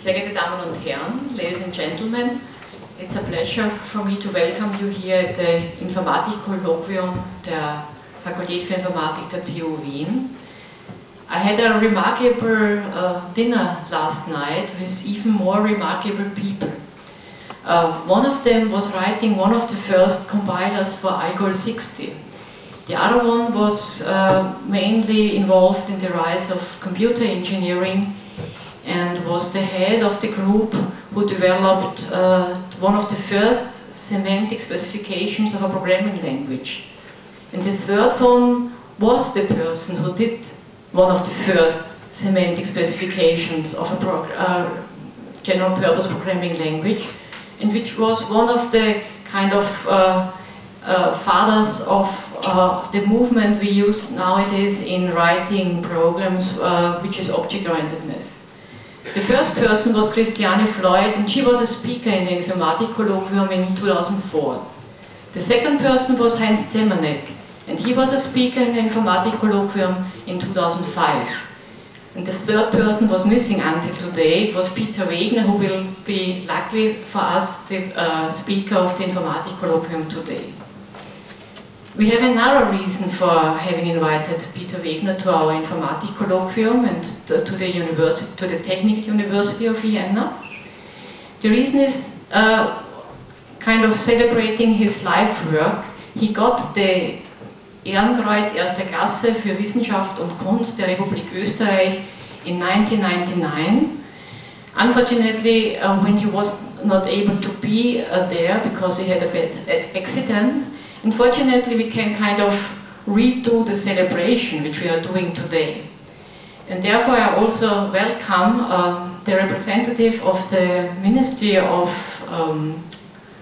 Sehr geehrte Damen und Herren, ladies and gentlemen, it's a pleasure for me to welcome you here at the Informatik-Kolloquium der Fakultät für Informatik der TU Wien. I had a remarkable dinner last night with even more remarkable people. One of them was writing one of the first compilers for Algol 60. The other one was mainly involved in the rise of computer engineering and was the head of the group who developed one of the first semantic specifications of a programming language. And the third one was the person who did one of the first semantic specifications of a general purpose programming language, and which was one of the kind of fathers of the movement we use nowadays in writing programs, which is object-orientedness. The first person was Christiane Floyd, and she was a speaker in the Informatik-Kolloquium in 2004. The second person was Heinz Zemanek, and he was a speaker in the Informatik-Kolloquium in 2005. And the third person was missing until today. It was Peter Wegner, who will be, luckily for us, the speaker of the Informatik-Kolloquium today. We have another reason for having invited Peter Wegner to our Informatik-Kolloquium and to the university, to the Technical University of Vienna. The reason is kind of celebrating his life work. He got the Ehrenkreuz erster Klasse für Wissenschaft und Kunst der Republik Österreich in 1999. Unfortunately, when he was not able to be there because he had a bad accident, unfortunately we can kind of redo the celebration which we are doing today. And therefore I also welcome the representative of the Ministry of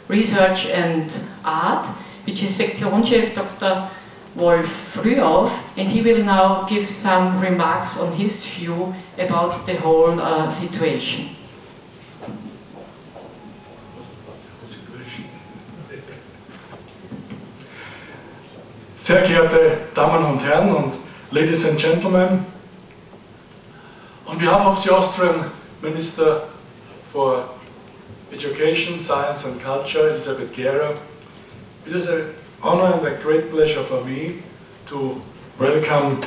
Research and Art, which is Sektionschef Dr. Wolf Frühauf, and he will now give some remarks on his view about the whole situation. Sehr geehrte Damen und Herren und Ladies and Gentlemen, on behalf of the Austrian Minister for Education, Science and Culture, Elisabeth Gera, it is an honor and a great pleasure for me to welcome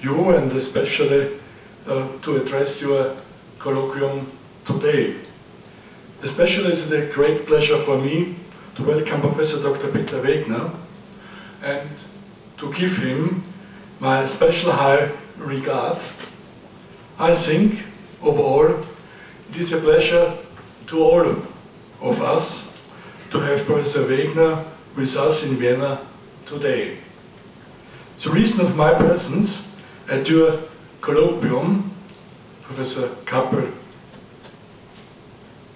you and especially to address your colloquium today. Especially it is a great pleasure for me to welcome Professor Dr. Peter Wegner and to give him my special high regard. I think overall it is a pleasure to all of us to have Professor Wegner with us in Vienna today. The reason of my presence at your colloquium, Professor Kappel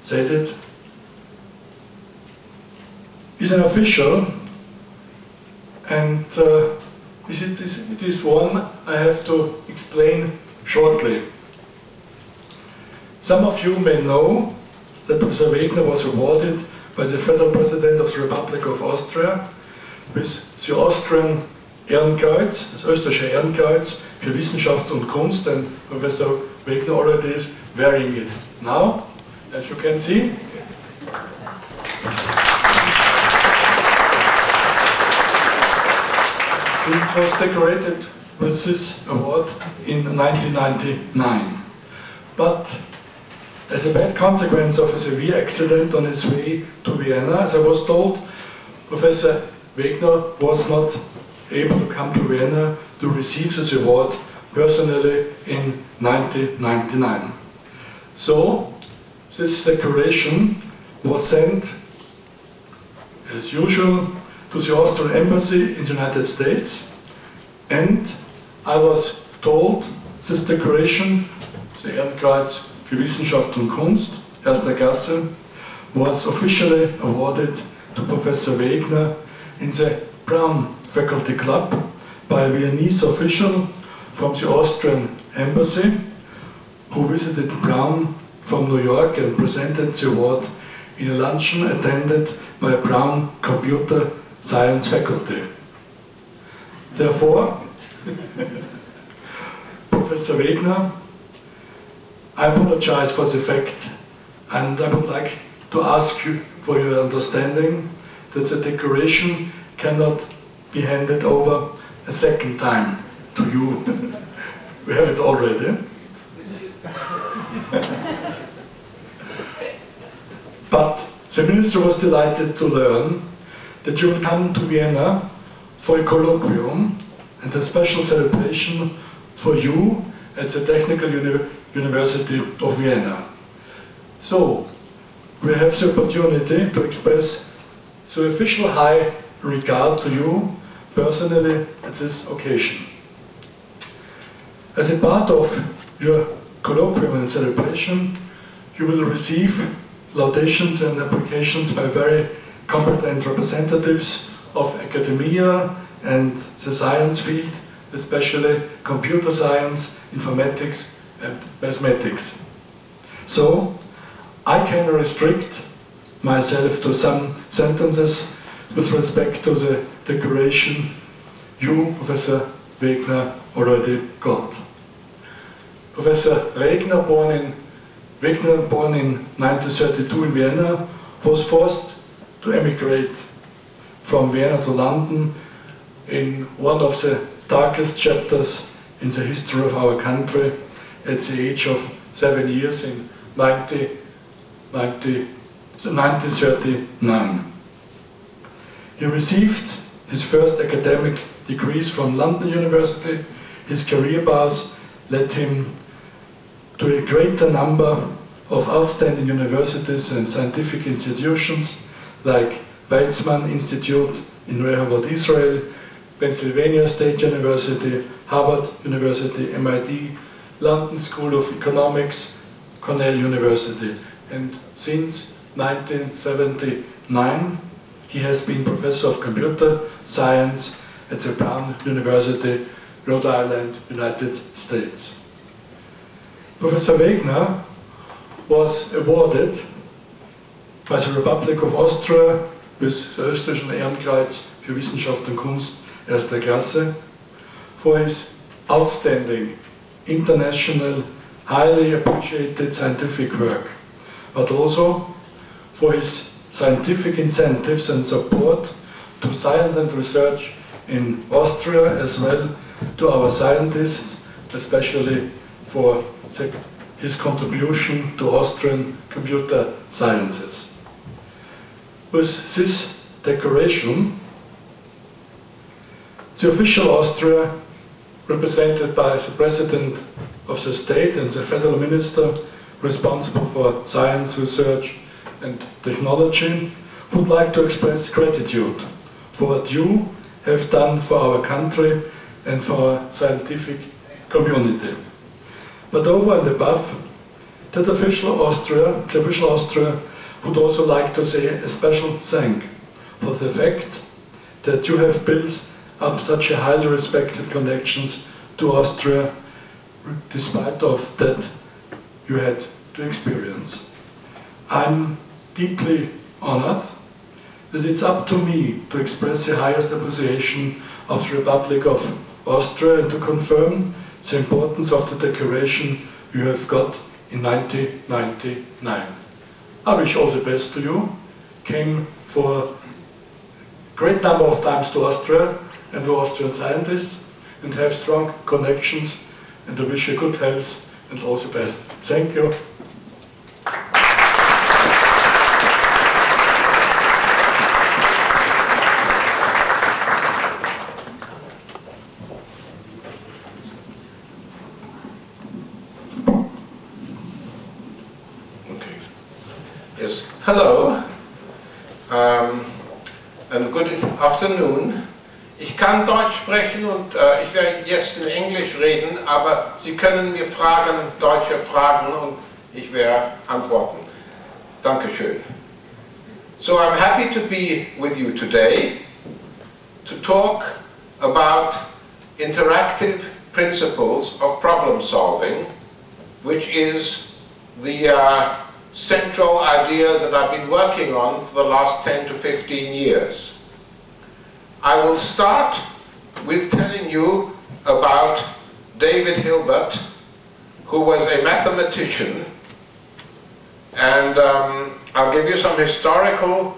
said it, is an official, and it is one I have to explain shortly. Some of you may know that Professor Wegner was awarded by the Federal President of the Republic of Austria with the Austrian Ehrenkreuz, das österreichische Ehrenkreuz für Wissenschaft und Kunst, and Professor Wegner already is wearing it now, as you can see. It was decorated with this award in 1999. But as a bad consequence of a severe accident on his way to Vienna, as I was told, Professor Wegner was not able to come to Vienna to receive this award personally in 1999. So, this decoration was sent, as usual, to the Austrian Embassy in the United States, and I was told this decoration, the Ehrenkreuz für Wissenschaft und Kunst, erster Klasse, was officially awarded to Professor Wegner in the Brown Faculty Club by a Viennese official from the Austrian Embassy, who visited Brown from New York and presented the award in a luncheon attended by Brown Computer Science faculty. Therefore, Professor Wegner I apologize for the fact, and I would like to ask you for your understanding that the decoration cannot be handed over a second time to you. We have it already. But the minister was delighted to learn that you will come to Vienna for a colloquium and a special celebration for you at the Technical University of Vienna. So, we have the opportunity to express the official high regard to you personally at this occasion. As a part of your colloquium and celebration, you will receive laudations and applications by very competent representatives of academia and the science field, especially computer science, informatics and mathematics. So, I can restrict myself to some sentences with respect to the decoration you, Professor Wegner, already got. Professor Wegner, born in 1932 in Vienna, was forced to emigrate from Vienna to London in one of the darkest chapters in the history of our country at the age of 7 years in 1939. He received his first academic degrees from London University. His career path led him to a greater number of outstanding universities and scientific institutions like Weizmann Institute in Rhode, Israel, Pennsylvania State University, Harvard University, MIT, London School of Economics, Cornell University, and since 1979 he has been Professor of Computer Science at the Brown University, Rhode Island, United States. Professor Wegner was awarded by the Republic of Austria with the Österreichischen Ehrenkreuz für Wissenschaft und Kunst erster Klasse for his outstanding, international, highly appreciated scientific work, but also for his scientific incentives and support to science and research in Austria, as well to our scientists, especially for his contribution to Austrian computer sciences. With this decoration, the official Austria, represented by the President of the State and the Federal Minister responsible for science, research and technology, would like to express gratitude for what you have done for our country and for our scientific community. But over and above, the official Austria would also like to say a special thank for the fact that you have built up such a highly respected connections to Austria, despite of that you had to experience. I'm deeply honored that it's up to me to express the highest appreciation of the Republic of Austria and to confirm the importance of the decoration you have got in 1999. I wish all the best to you. Came for a great number of times to Austria and to Austrian scientists and have strong connections, and I wish you good health and all the best. Thank you. Yes, hello and good afternoon. Ich kann Deutsch sprechen und ich werde jetzt in Englisch reden, aber Sie können mir Fragen, deutsche Fragen, und ich werde antworten. Dankeschön. So I'm happy to be with you today to talk about interactive principles of problem solving, which is the central idea that I've been working on for the last 10 to 15 years. I will start with telling you about David Hilbert, who was a mathematician, and I'll give you some historical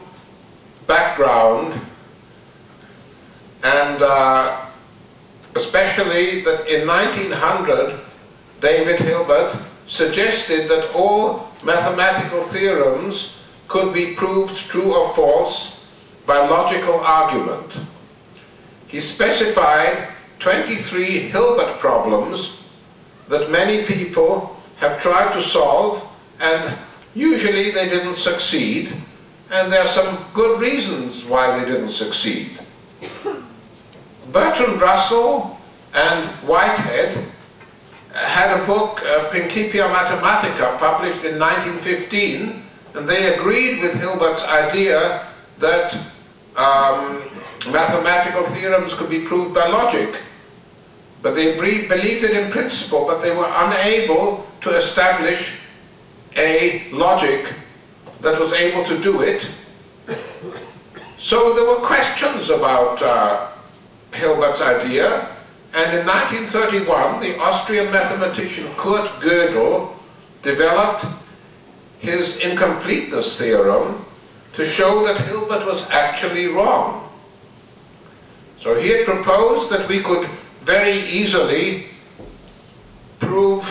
background, and especially that in 1900 David Hilbert suggested that all mathematical theorems could be proved true or false by logical argument. He specified 23 Hilbert problems that many people have tried to solve, and usually they didn't succeed, and there are some good reasons why they didn't succeed. Bertrand Russell and Whitehead had a book, Principia Mathematica, published in 1915, and they agreed with Hilbert's idea that mathematical theorems could be proved by logic. But they believed it in principle, but they were unable to establish a logic that was able to do it. So there were questions about Hilbert's idea, and in 1931 the Austrian mathematician Kurt Gödel developed his incompleteness theorem to show that Hilbert was actually wrong. So he had proposed that we could very easily prove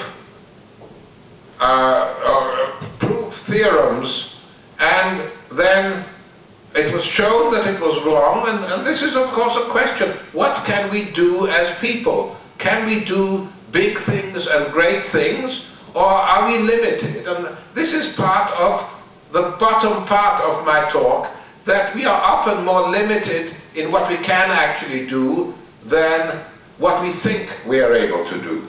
theorems, and then it was shown that it was wrong, and this is of course a question. What can we do as people? Can we do big things and great things, or are we limited? And this is part of the bottom part of my talk, that we are often more limited in what we can actually do than what we think we are able to do.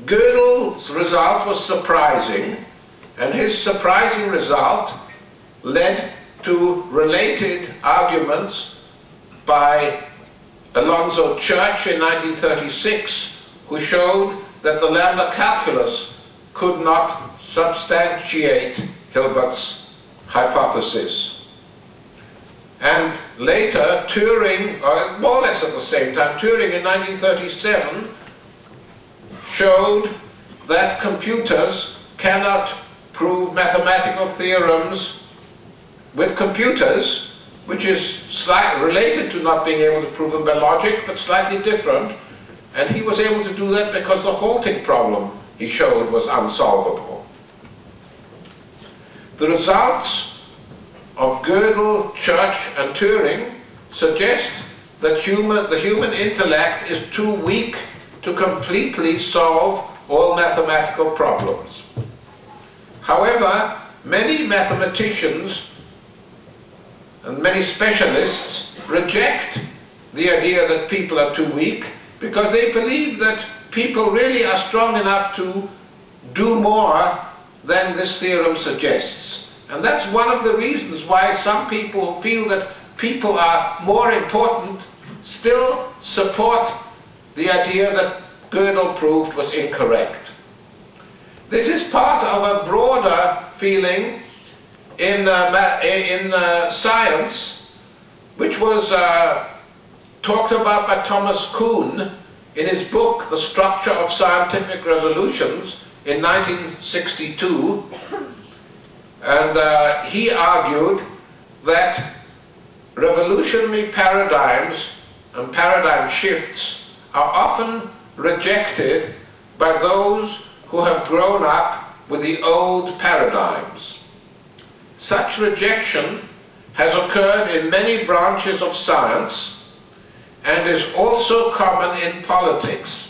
Gödel's result was surprising, and his surprising result led to related arguments by Alonzo Church in 1936, who showed that the lambda calculus could not substantiate Hilbert's hypothesis. And later, Turing, or more or less at the same time, Turing in 1937 showed that computers cannot prove mathematical theorems with computers, which is slightly related to not being able to prove them by logic, but slightly different. And he was able to do that because the halting problem he showed was unsolvable. The results of Gödel, Church, and Turing suggest that the human intellect is too weak to completely solve all mathematical problems. However, many mathematicians and many specialists reject the idea that people are too weak, because they believe that people really are strong enough to do more than this theorem suggests. And that's one of the reasons why some people who feel that people are more important still support the idea that Gödel proved was incorrect. This is part of a broader feeling in science, which was talked about by Thomas Kuhn in his book, The Structure of Scientific Resolutions, in 1962. And he argued that revolutionary paradigms and paradigm shifts are often rejected by those who have grown up with the old paradigms. Such rejection has occurred in many branches of science and is also common in politics.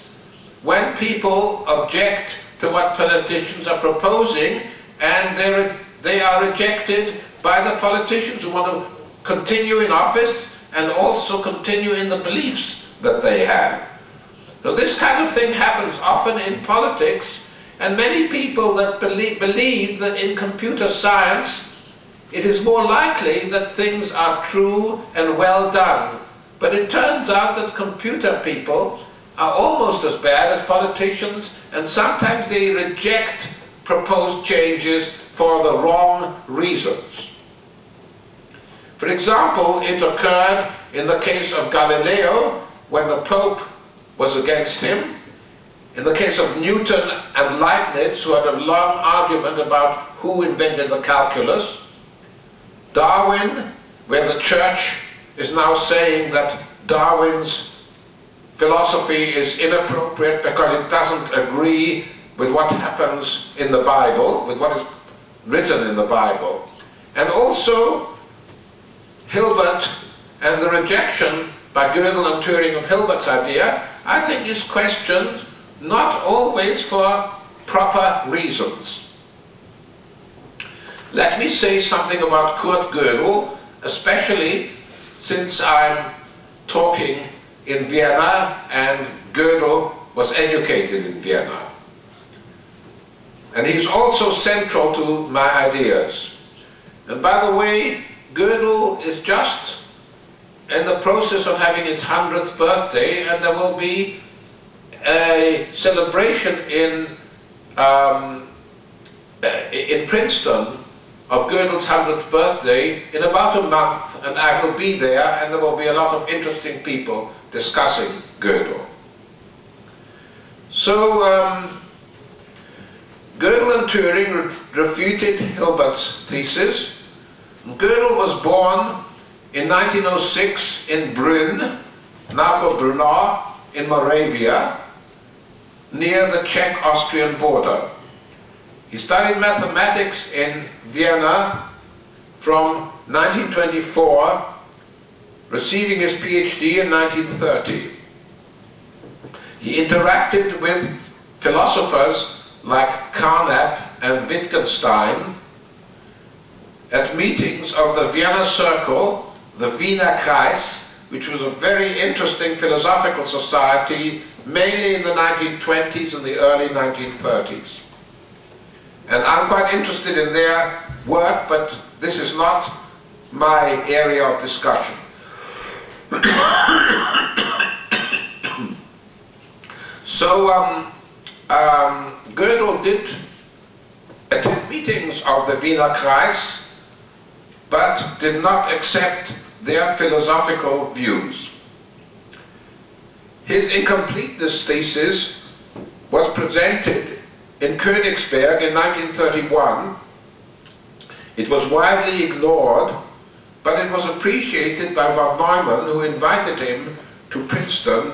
When people object to what politicians are proposing, and they are rejected by the politicians who want to continue in office and also continue in the beliefs that they have. So this kind of thing happens often in politics, and many people that believe that in computer science it is more likely that things are true and well done. But it turns out that computer people are almost as bad as politicians, and sometimes they reject proposed changes for the wrong reasons. For example, it occurred in the case of Galileo, when the Pope was against him. In the case of Newton and Leibniz, who had a long argument about who invented the calculus. Darwin, where the church is now saying that Darwin's philosophy is inappropriate because it doesn't agree with what happens in the Bible, with what is written in the Bible. And also Hilbert and the rejection by Godel and Turing of Hilbert's idea, I think is questioned not always for proper reasons. Let me say something about Kurt Gödel, especially since I'm talking in Vienna and Gödel was educated in Vienna. And he's also central to my ideas. And by the way, Gödel is just in the process of having his 100th birthday, and there will be a celebration in Princeton of Gödel's 100th birthday in about a month, and I will be there, and there will be a lot of interesting people discussing Gödel. So Gödel and Turing refuted Hilbert's thesis. Gödel was born in 1906 in Brünn, now called Brunau, in Moravia, near the Czech-Austrian border. He studied mathematics in Vienna from 1924, receiving his PhD in 1930. He interacted with philosophers like Carnap and Wittgenstein at meetings of the Vienna Circle, the Ehrenkreuz, which was a very interesting philosophical society, mainly in the 1920s and the early 1930s. And I'm quite interested in their work, but this is not my area of discussion. So Gödel did attend meetings of the Ehrenkreuz, but did not accept their philosophical views. His incompleteness thesis was presented in Königsberg in 1931. It was widely ignored, but it was appreciated by von Neumann, who invited him to Princeton,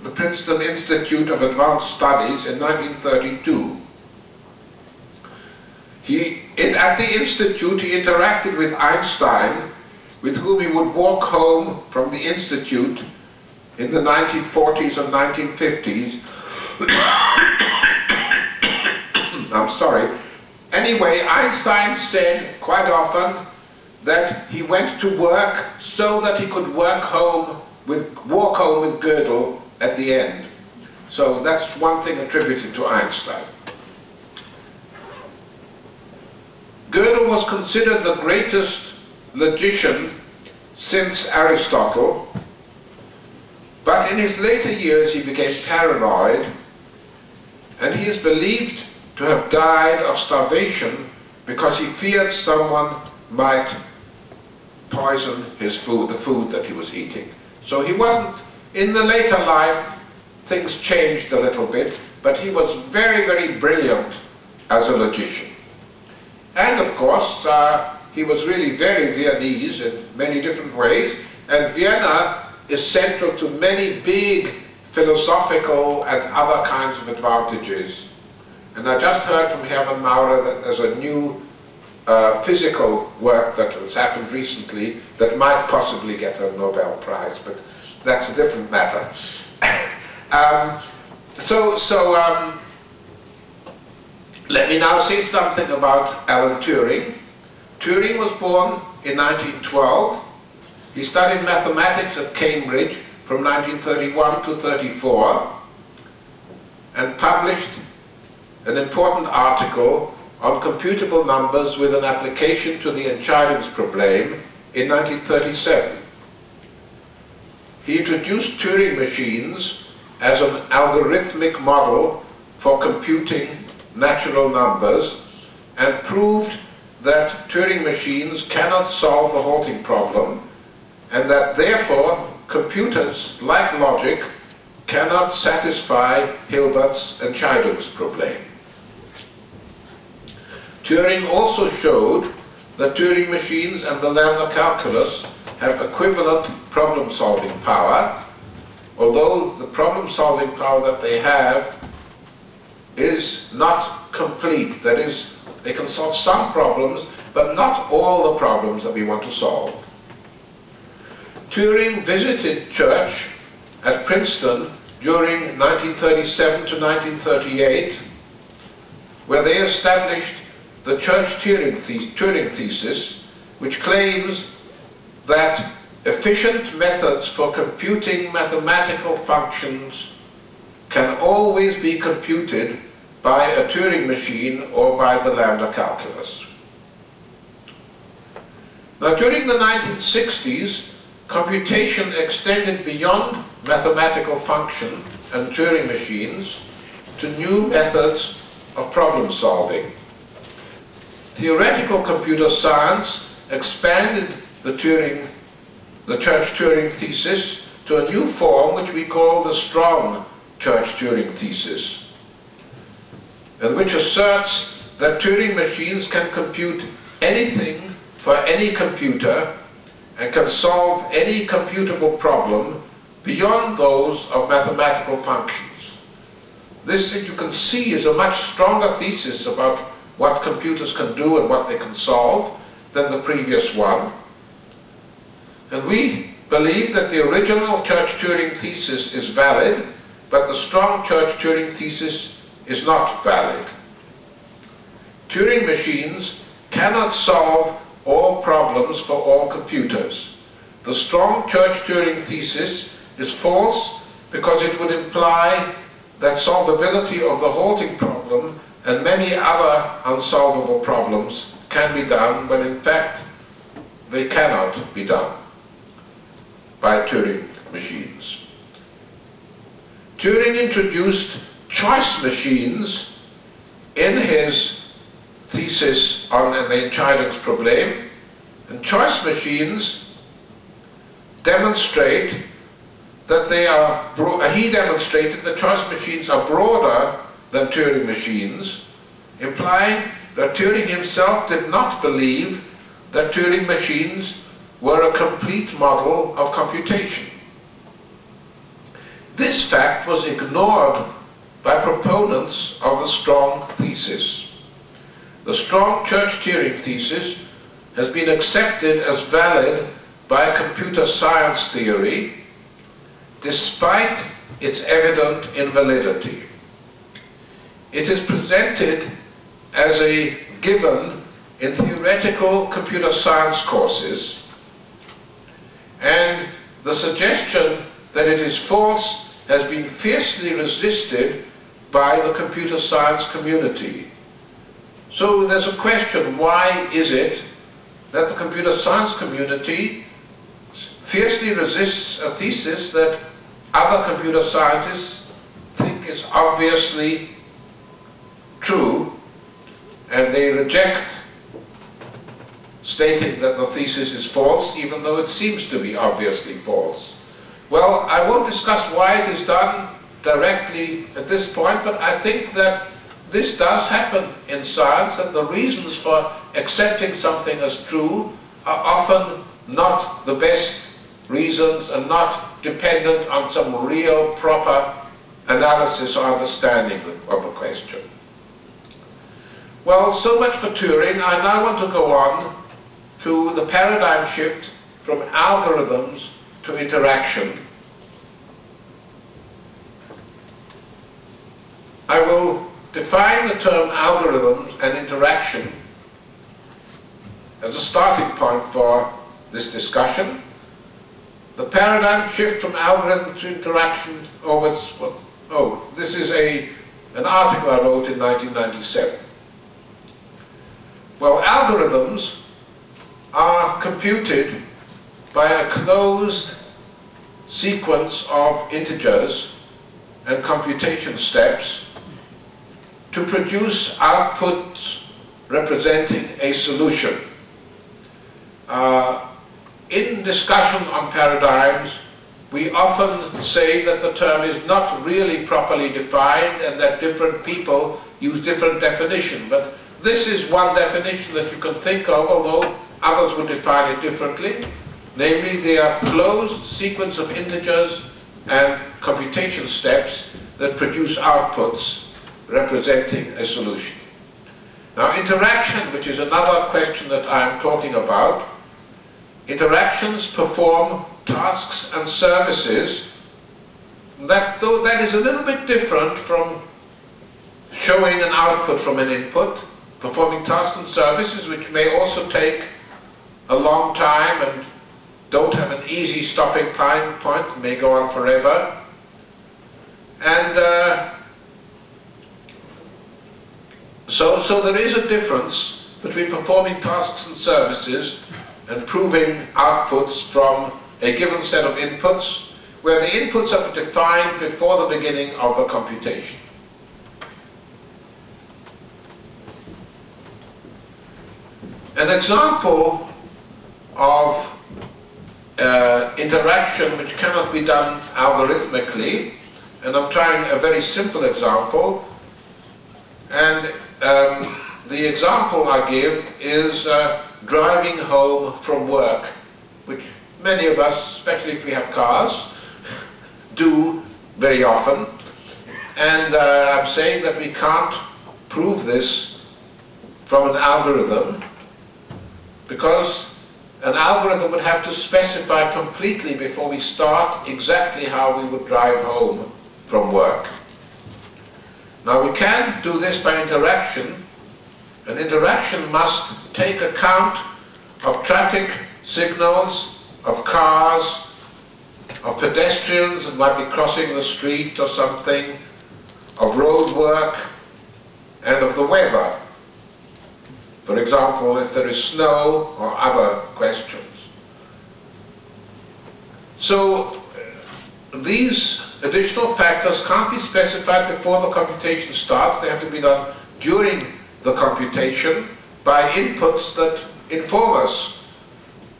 the Princeton Institute of Advanced Studies, in 1932. At the institute, he interacted with Einstein, with whom he would walk home from the institute in the 1940s and 1950s. I'm sorry. Anyway, Einstein said quite often that he went to work so that he could walk home with Gödel at the end. So that's one thing attributed to Einstein. Gödel was considered the greatest logician since Aristotle, but in his later years he became paranoid, and he is believed to have died of starvation because he feared someone might poison his food, the food that he was eating. So he wasn't, in the later life, things changed a little bit, but he was very, very brilliant as a logician. And of course, he was really very Viennese in many different ways, and Vienna is central to many big philosophical and other kinds of advantages. And I just heard from Hermann Maurer that there's a new physical work that has happened recently that might possibly get a Nobel Prize, but that's a different matter. Let me now say something about Alan Turing. Turing was born in 1912. He studied mathematics at Cambridge from 1931 to 34 and published an important article on computable numbers with an application to the Entscheidungsproblem in 1937. He introduced Turing machines as an algorithmic model for computing natural numbers and proved that Turing machines cannot solve the halting problem, and that therefore computers, like logic, cannot satisfy Hilbert's Entscheidungsproblem. Turing also showed that Turing machines and the lambda calculus have equivalent problem-solving power, although the problem-solving power that they have is not complete. That is, they can solve some problems, but not all the problems that we want to solve. Turing visited Church at Princeton during 1937 to 1938, where they established the Church-Turing thesis, which claims that efficient methods for computing mathematical functions can always be computed by a Turing machine or by the lambda calculus. Now, during the 1960s, computation extended beyond mathematical function and Turing machines to new methods of problem solving. Theoretical computer science expanded the Church-Turing thesis to a new form which we call the strong Church-Turing thesis, and which asserts that Turing machines can compute anything for any computer and can solve any computable problem beyond those of mathematical functions. This, as you can see, is a much stronger thesis about what computers can do and what they can solve than the previous one. And we believe that the original Church-Turing thesis is valid, but the strong Church-Turing thesis is not valid. Turing machines cannot solve all problems for all computers. The strong Church-Turing thesis is false because it would imply that solvability of the halting problem and many other unsolvable problems can be done when in fact they cannot be done by Turing machines. Turing introduced choice machines in his thesis on the Entscheidungsproblem, and choice machines demonstrate that he demonstrated that choice machines are broader than Turing machines, implying that Turing himself did not believe that Turing machines were a complete model of computation. This fact was ignored by proponents of the strong thesis. The strong Church-Turing thesis has been accepted as valid by computer science theory, despite its evident invalidity. It is presented as a given in theoretical computer science courses, and the suggestion that it is false has been fiercely resisted by the computer science community. So there's a question, why is it that the computer science community fiercely resists a thesis that other computer scientists think is obviously true, and they reject stating that the thesis is false, even though it seems to be obviously false? Well, I won't discuss why it is done directly at this point, but I think that this does happen in science, and the reasons for accepting something as true are often not the best reasons and not dependent on some real proper analysis or understanding of the question. Well, so much for Turing. I now want to go on to the paradigm shift from algorithms to interaction. I will define the term algorithms and interaction as a starting point for this discussion. The paradigm shift from algorithm to interaction, this is an article I wrote in 1997. Well, algorithms are computed by a closed sequence of integers and computation steps to produce outputs representing a solution. In discussion on paradigms, we often say that the term is not really properly defined and that different people use different definitions. But this is one definition that you can think of, although others would define it differently. Namely, they are closed sequence of integers and computation steps that produce outputs representing a solution. Now, interaction, which is another question that I am talking about, interactions perform tasks and services that, though that is a little bit different from showing an output from an input, performing tasks and services which may also take a long time and don't have an easy stopping point, may go on forever. And so there is a difference between performing tasks and services and proving outputs from a given set of inputs, where the inputs are defined before the beginning of the computation. An example of interaction which cannot be done algorithmically, and I'm trying a very simple example, and the example I give is driving home from work, which many of us, especially if we have cars, do very often. And I'm saying that we can't prove this from an algorithm, because an algorithm would have to specify completely before we start exactly how we would drive home from work. Now, we can do this by interaction. An interaction must take account of traffic signals, of cars, of pedestrians that might be crossing the street or something, of road work, and of the weather. For example, if there is snow or other questions. So these additional factors can't be specified before the computation starts. They have to be done during the computation by inputs that inform us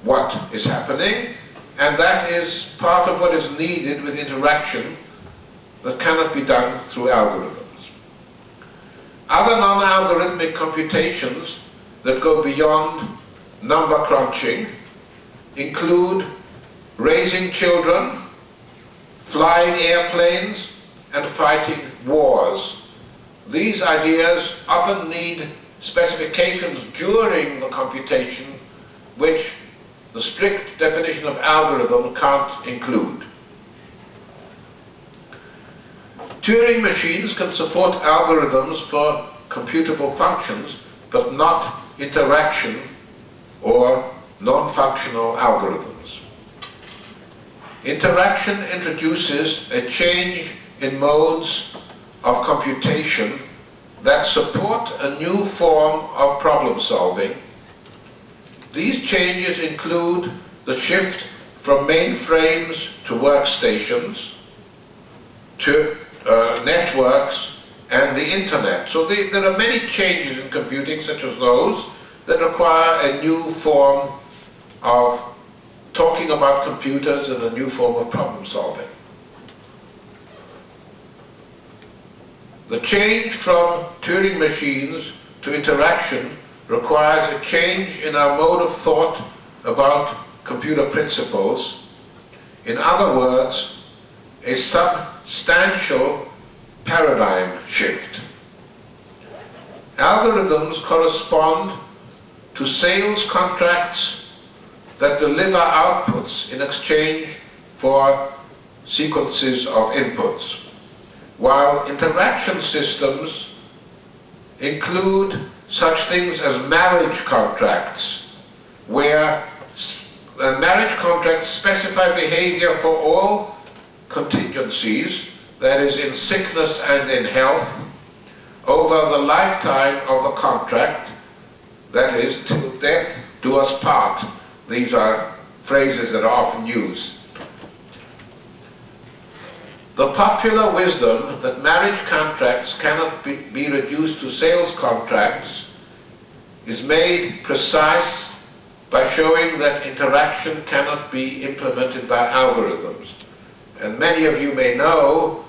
what is happening, and that is part of what is needed with interaction that cannot be done through algorithms. Other non-algorithmic computations that go beyond number crunching include raising children, flying airplanes, and fighting wars. These ideas often need specifications during the computation which the strict definition of algorithm can't include. Turing machines can support algorithms for computable functions, but not interaction or non-functional algorithms. Interaction introduces a change in modes of computation that support a new form of problem solving. These changes include the shift from mainframes to workstations, to networks, and the internet. So there are many changes in computing, such as those, that require a new form of talking about computers and a new form of problem solving. The change from Turing machines to interaction requires a change in our mode of thought about computer principles. In other words, a substantial paradigm shift. Algorithms correspond to sales contracts that deliver outputs in exchange for sequences of inputs, while interaction systems include such things as marriage contracts, where marriage contracts specify behavior for all contingencies, that is, in sickness and in health, over the lifetime of the contract, that is, till death do us part. These are phrases that are often used. The popular wisdom that marriage contracts cannot be reduced to sales contracts is made precise by showing that interaction cannot be implemented by algorithms. And many of you may know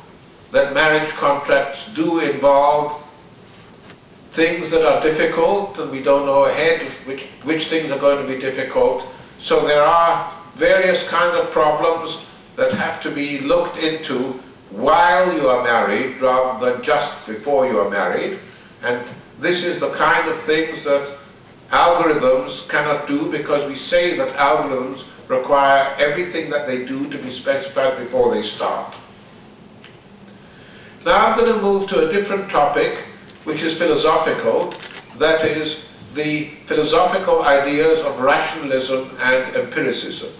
that marriage contracts do involve things that are difficult, and we don't know ahead which things are going to be difficult. So there are various kinds of problems that have to be looked into while you are married rather than just before you are married. And this is the kind of things that algorithms cannot do, because we say that algorithms require everything that they do to be specified before they start. Now I'm going to move to a different topic, which is philosophical, that is the philosophical ideas of rationalism and empiricism.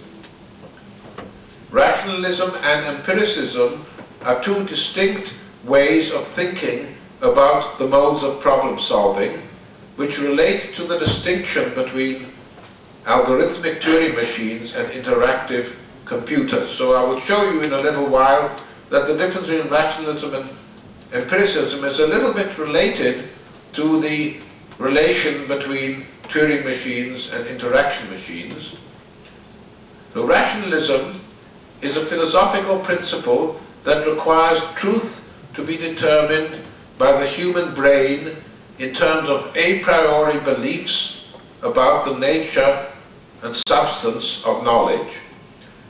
Rationalism and empiricism are two distinct ways of thinking about the modes of problem solving, which relate to the distinction between algorithmic Turing machines and interactive computers. So I will show you in a little while that the difference between rationalism and empiricism is a little bit related to the relation between Turing machines and interaction machines. So rationalism is a philosophical principle that requires truth to be determined by the human brain in terms of a priori beliefs about the nature and substance of knowledge.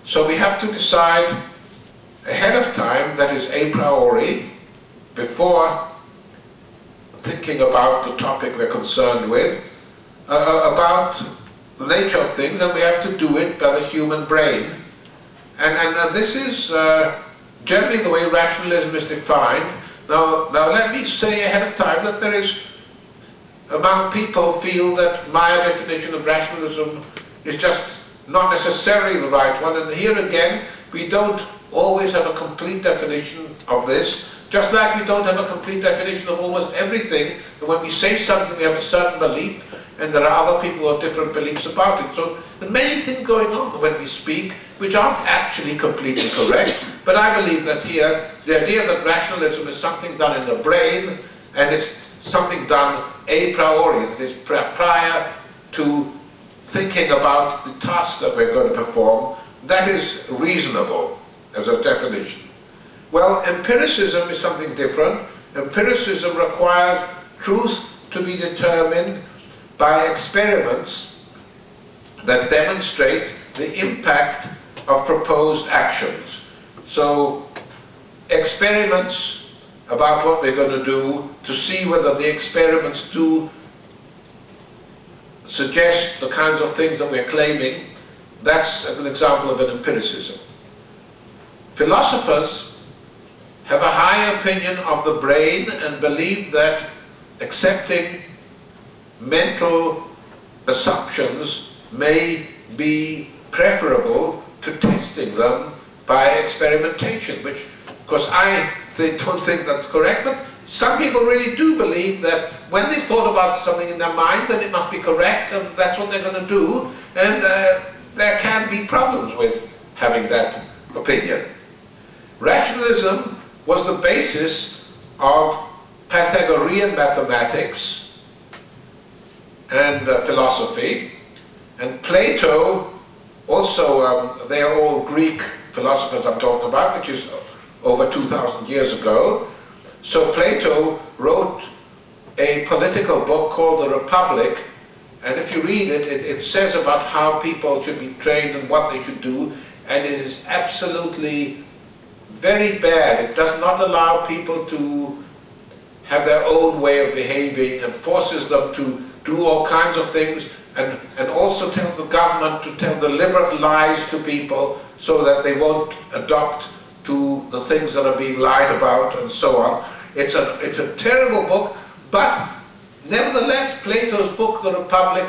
So we have to decide ahead of time, that is a priori, before thinking about the topic we're concerned with, about the nature of things, and we have to do it by the human brain. And this is generally the way rationalism is defined. Now let me say ahead of time that there is, among people, feel that my definition of rationalism is just not necessarily the right one, and here again we don't always have a complete definition of this, just like we don't have a complete definition of almost everything. And when we say something we have a certain belief, and there are other people who have different beliefs about it. So there are many things going on when we speak which aren't actually completely correct, but I believe that here the idea that rationalism is something done in the brain, and it's something done a priori, that is prior to thinking about the task that we're going to perform, that is reasonable as a definition. Well, empiricism is something different. Empiricism requires truth to be determined by experiments that demonstrate the impact of proposed actions. So experiments about what we're going to do to see whether the experiments do suggest the kinds of things that we're claiming, that's an example of an empiricism. Philosophers have a high opinion of the brain and believe that accepting mental assumptions may be preferable to testing them by experimentation, which, of course, I don't think that's correct, but some people really do believe that when they've thought about something in their mind, then it must be correct, and that's what they're going to do, and there can be problems with having that opinion. Rationalism was the basis of Pythagorean mathematics and philosophy, and Plato also, they are all Greek philosophers I'm talking about, which is over 2,000 years ago. So Plato wrote a political book called The Republic, and if you read it, it says about how people should be trained and what they should do, and it is absolutely very bad. It does not allow people to have their own way of behaving and forces them to do all kinds of things, and also tells the government to tell deliberate lies to people so that they won't adopt to the things that are being lied about and so on. It's a terrible book, but nevertheless Plato's book, The Republic,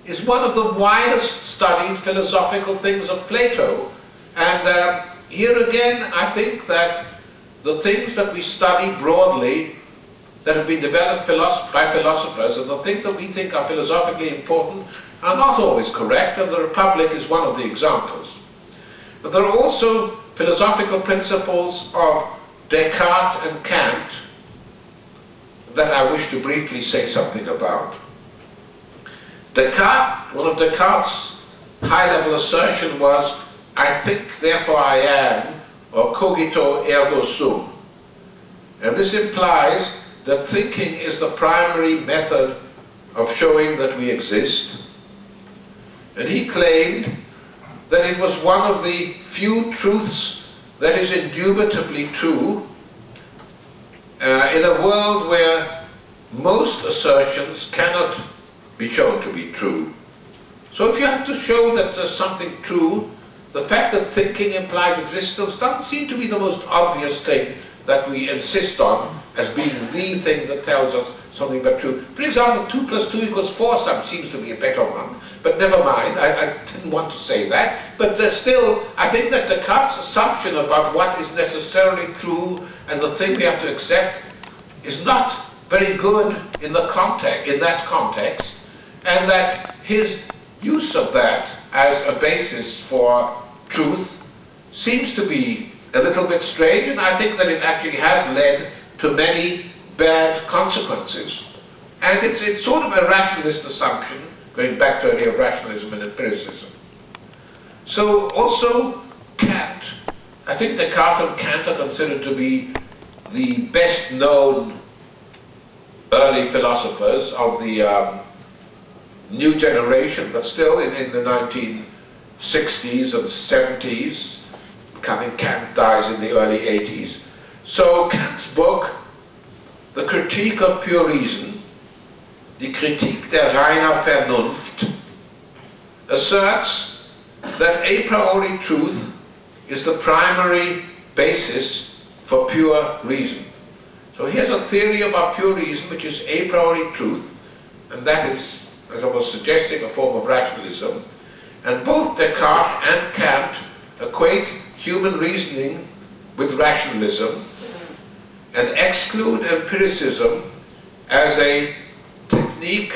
is one of the widest studied philosophical things of Plato. And here again I think that the things that we study broadly that have been developed by philosophers, and the things that we think are philosophically important, are not always correct, and The Republic is one of the examples. But there are also philosophical principles of Descartes and Kant that I wish to briefly say something about. Descartes, one of Descartes' high-level assertion was, I think, therefore I am, or cogito ergo sum. And this implies that thinking is the primary method of showing that we exist. And he claimed that it was one of the few truths that is indubitably true in a world where most assertions cannot be shown to be true. So if you have to show that there's something true, the fact that thinking implies existence doesn't seem to be the most obvious thing that we insist on as being the thing that tells us something but true. For example, 2 plus 2 equals 4 seems to be a better one, but never mind, I didn't want to say that. But still, I think that Descartes' assumption about what is necessarily true and the thing we have to accept is not very good in that context, and that his use of that as a basis for truth seems to be a little bit strange, and I think that it actually has led to many bad consequences. And it's sort of a rationalist assumption, going back to the idea of rationalism and empiricism. So also Kant. I think Descartes and Kant are considered to be the best known early philosophers of the new generation, but still in the 1960s and 70s. I think Kant dies in the early 80s. So Kant's book, The Critique of Pure Reason, Die Kritik der reiner Vernunft, asserts that a priori truth is the primary basis for pure reason. So here's a theory about pure reason, which is a priori truth, and that is, as I was suggesting, a form of rationalism. And both Descartes and Kant equate human reasoning with rationalism and exclude empiricism as a technique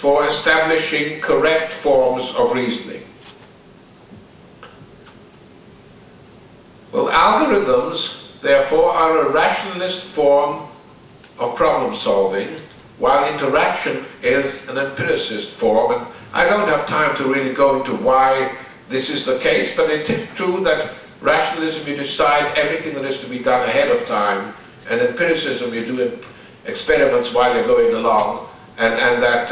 for establishing correct forms of reasoning. Well, algorithms, therefore, are a rationalist form of problem solving, while interaction is an empiricist form. And I don't have time to really go into why this is the case, but it is true that rationalism, you decide everything that is to be done ahead of time, and empiricism, you do experiments while you're going along, and that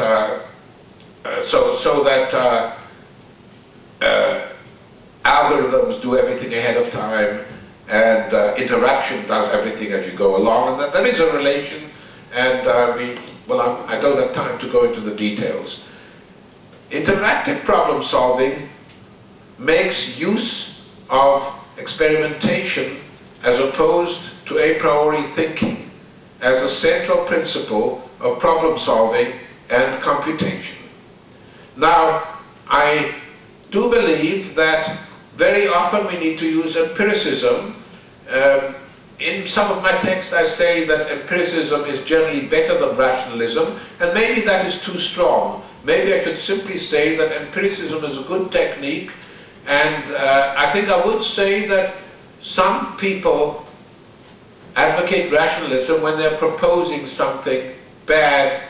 algorithms do everything ahead of time, and interaction does everything as you go along, and that there is a relation, and I don't have time to go into the details. Interactive problem solving makes use of experimentation as opposed to a priori thinking as a central principle of problem solving and computation. Now, I do believe that very often we need to use empiricism. In some of my texts I say that empiricism is generally better than rationalism, and maybe that is too strong. Maybe I should simply say that empiricism is a good technique, and I think I would say that some people advocate rationalism when they're proposing something bad,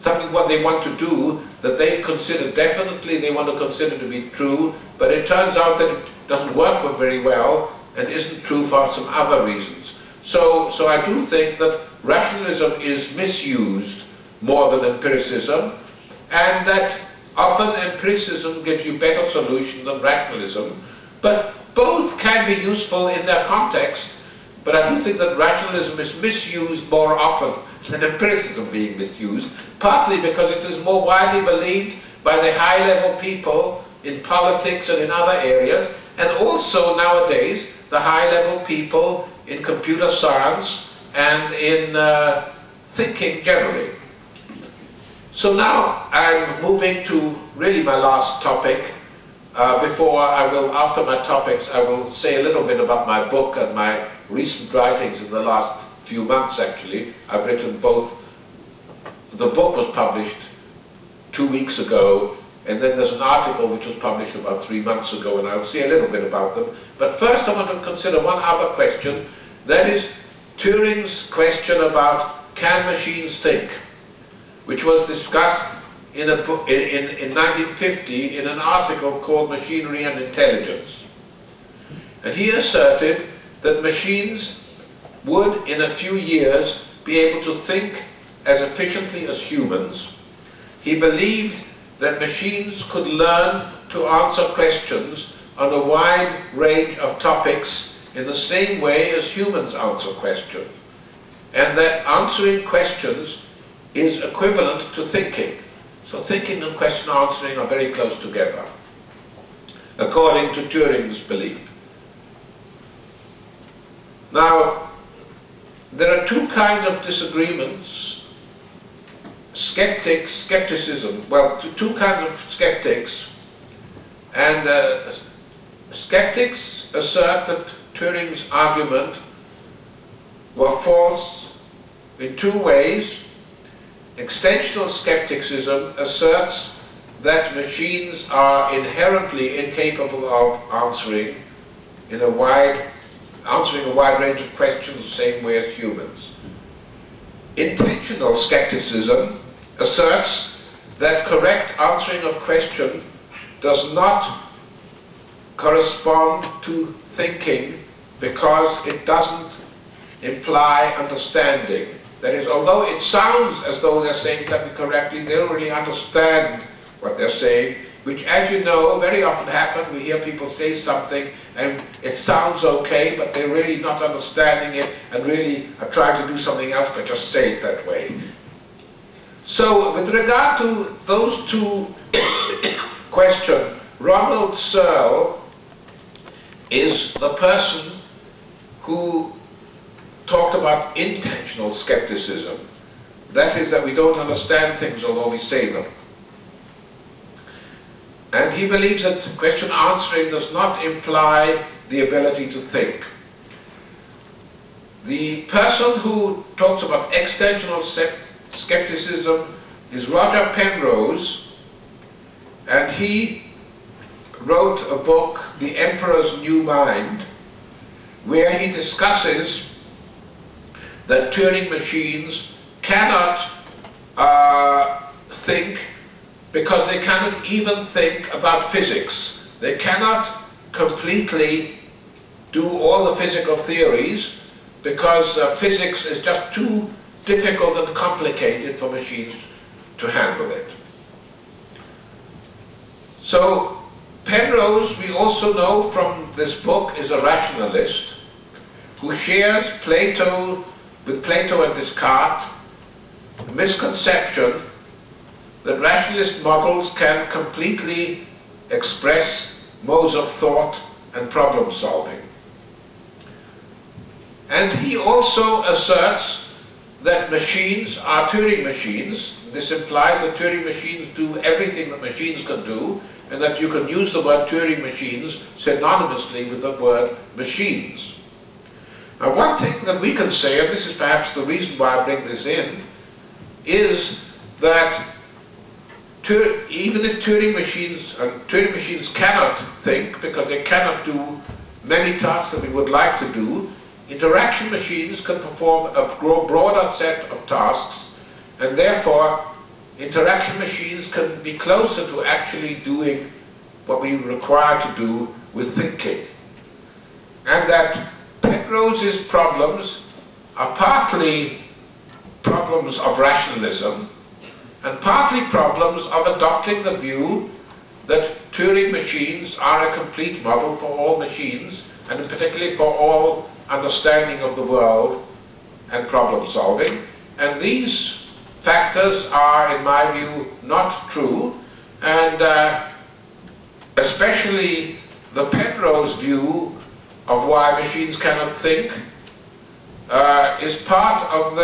something what they want to do, that they consider definitely they want to consider to be true, but it turns out that it doesn't work very well and isn't true for some other reasons. So I do think that rationalism is misused more than empiricism, and that often empiricism gives you better solutions than rationalism, but both can be useful in their context. But I do think that rationalism is misused more often than empiricism being misused, partly because it is more widely believed by the high-level people in politics and in other areas, and also nowadays the high-level people in computer science and in thinking generally. So now I'm moving to really my last topic. After my topics, I will say a little bit about my book and my recent writings in the last few months, actually. I've written both. The book was published 2 weeks ago, and then there's an article which was published about 3 months ago, and I'll say a little bit about them. But first I want to consider one other question, that is Turing's question about can machines think, which was discussed in 1950 in an article called Machinery and Intelligence. And he asserted that machines would, in a few years, be able to think as efficiently as humans. He believed that machines could learn to answer questions on a wide range of topics in the same way as humans answer questions, and that answering questions is equivalent to thinking. So thinking and question answering are very close together, according to Turing's belief. Now, there are two kinds of disagreements. Skepticism, well, two kinds of skeptics, and skeptics assert that Turing's argument were false in two ways. Extensional skepticism asserts that machines are inherently incapable of answering a wide range of questions the same way as humans. Intentional skepticism asserts that correct answering of question does not correspond to thinking because it doesn't imply understanding. That is, although it sounds as though they're saying something correctly, they don't really understand what they're saying, which, as you know, very often happens. We hear people say something and it sounds okay, but they're really not understanding it and really are trying to do something else, but just say it that way. So, with regard to those two questions, Ronald Searle is the person who talked about intentional skepticism. That is, that we don't understand things although we say them. And he believes that question answering does not imply the ability to think. The person who talks about extensional skepticism is Roger Penrose, and he wrote a book, The Emperor's New Mind, where he discusses that Turing machines cannot think because they cannot even think about physics. They cannot completely do all the physical theories because physics is just too difficult and complicated for machines to handle it. So Penrose, we also know from this book, is a rationalist who shares with Plato and Descartes the misconception that rationalist models can completely express modes of thought and problem solving. And he also asserts that machines are Turing machines. This implies that Turing machines do everything that machines can do, and that you can use the word Turing machines synonymously with the word machines. Now, one thing that we can say, and this is perhaps the reason why I bring this in, is that even if Turing machines cannot think because they cannot do many tasks that we would like to do, interaction machines can perform a broader set of tasks, and therefore interaction machines can be closer to actually doing what we require to do with thinking. And that Penrose's problems are partly problems of rationalism and partly problems of adopting the view that Turing machines are a complete model for all machines, and particularly for all understanding of the world and problem solving. And these factors are, in my view, not true, and especially the Penrose view of why machines cannot think is part of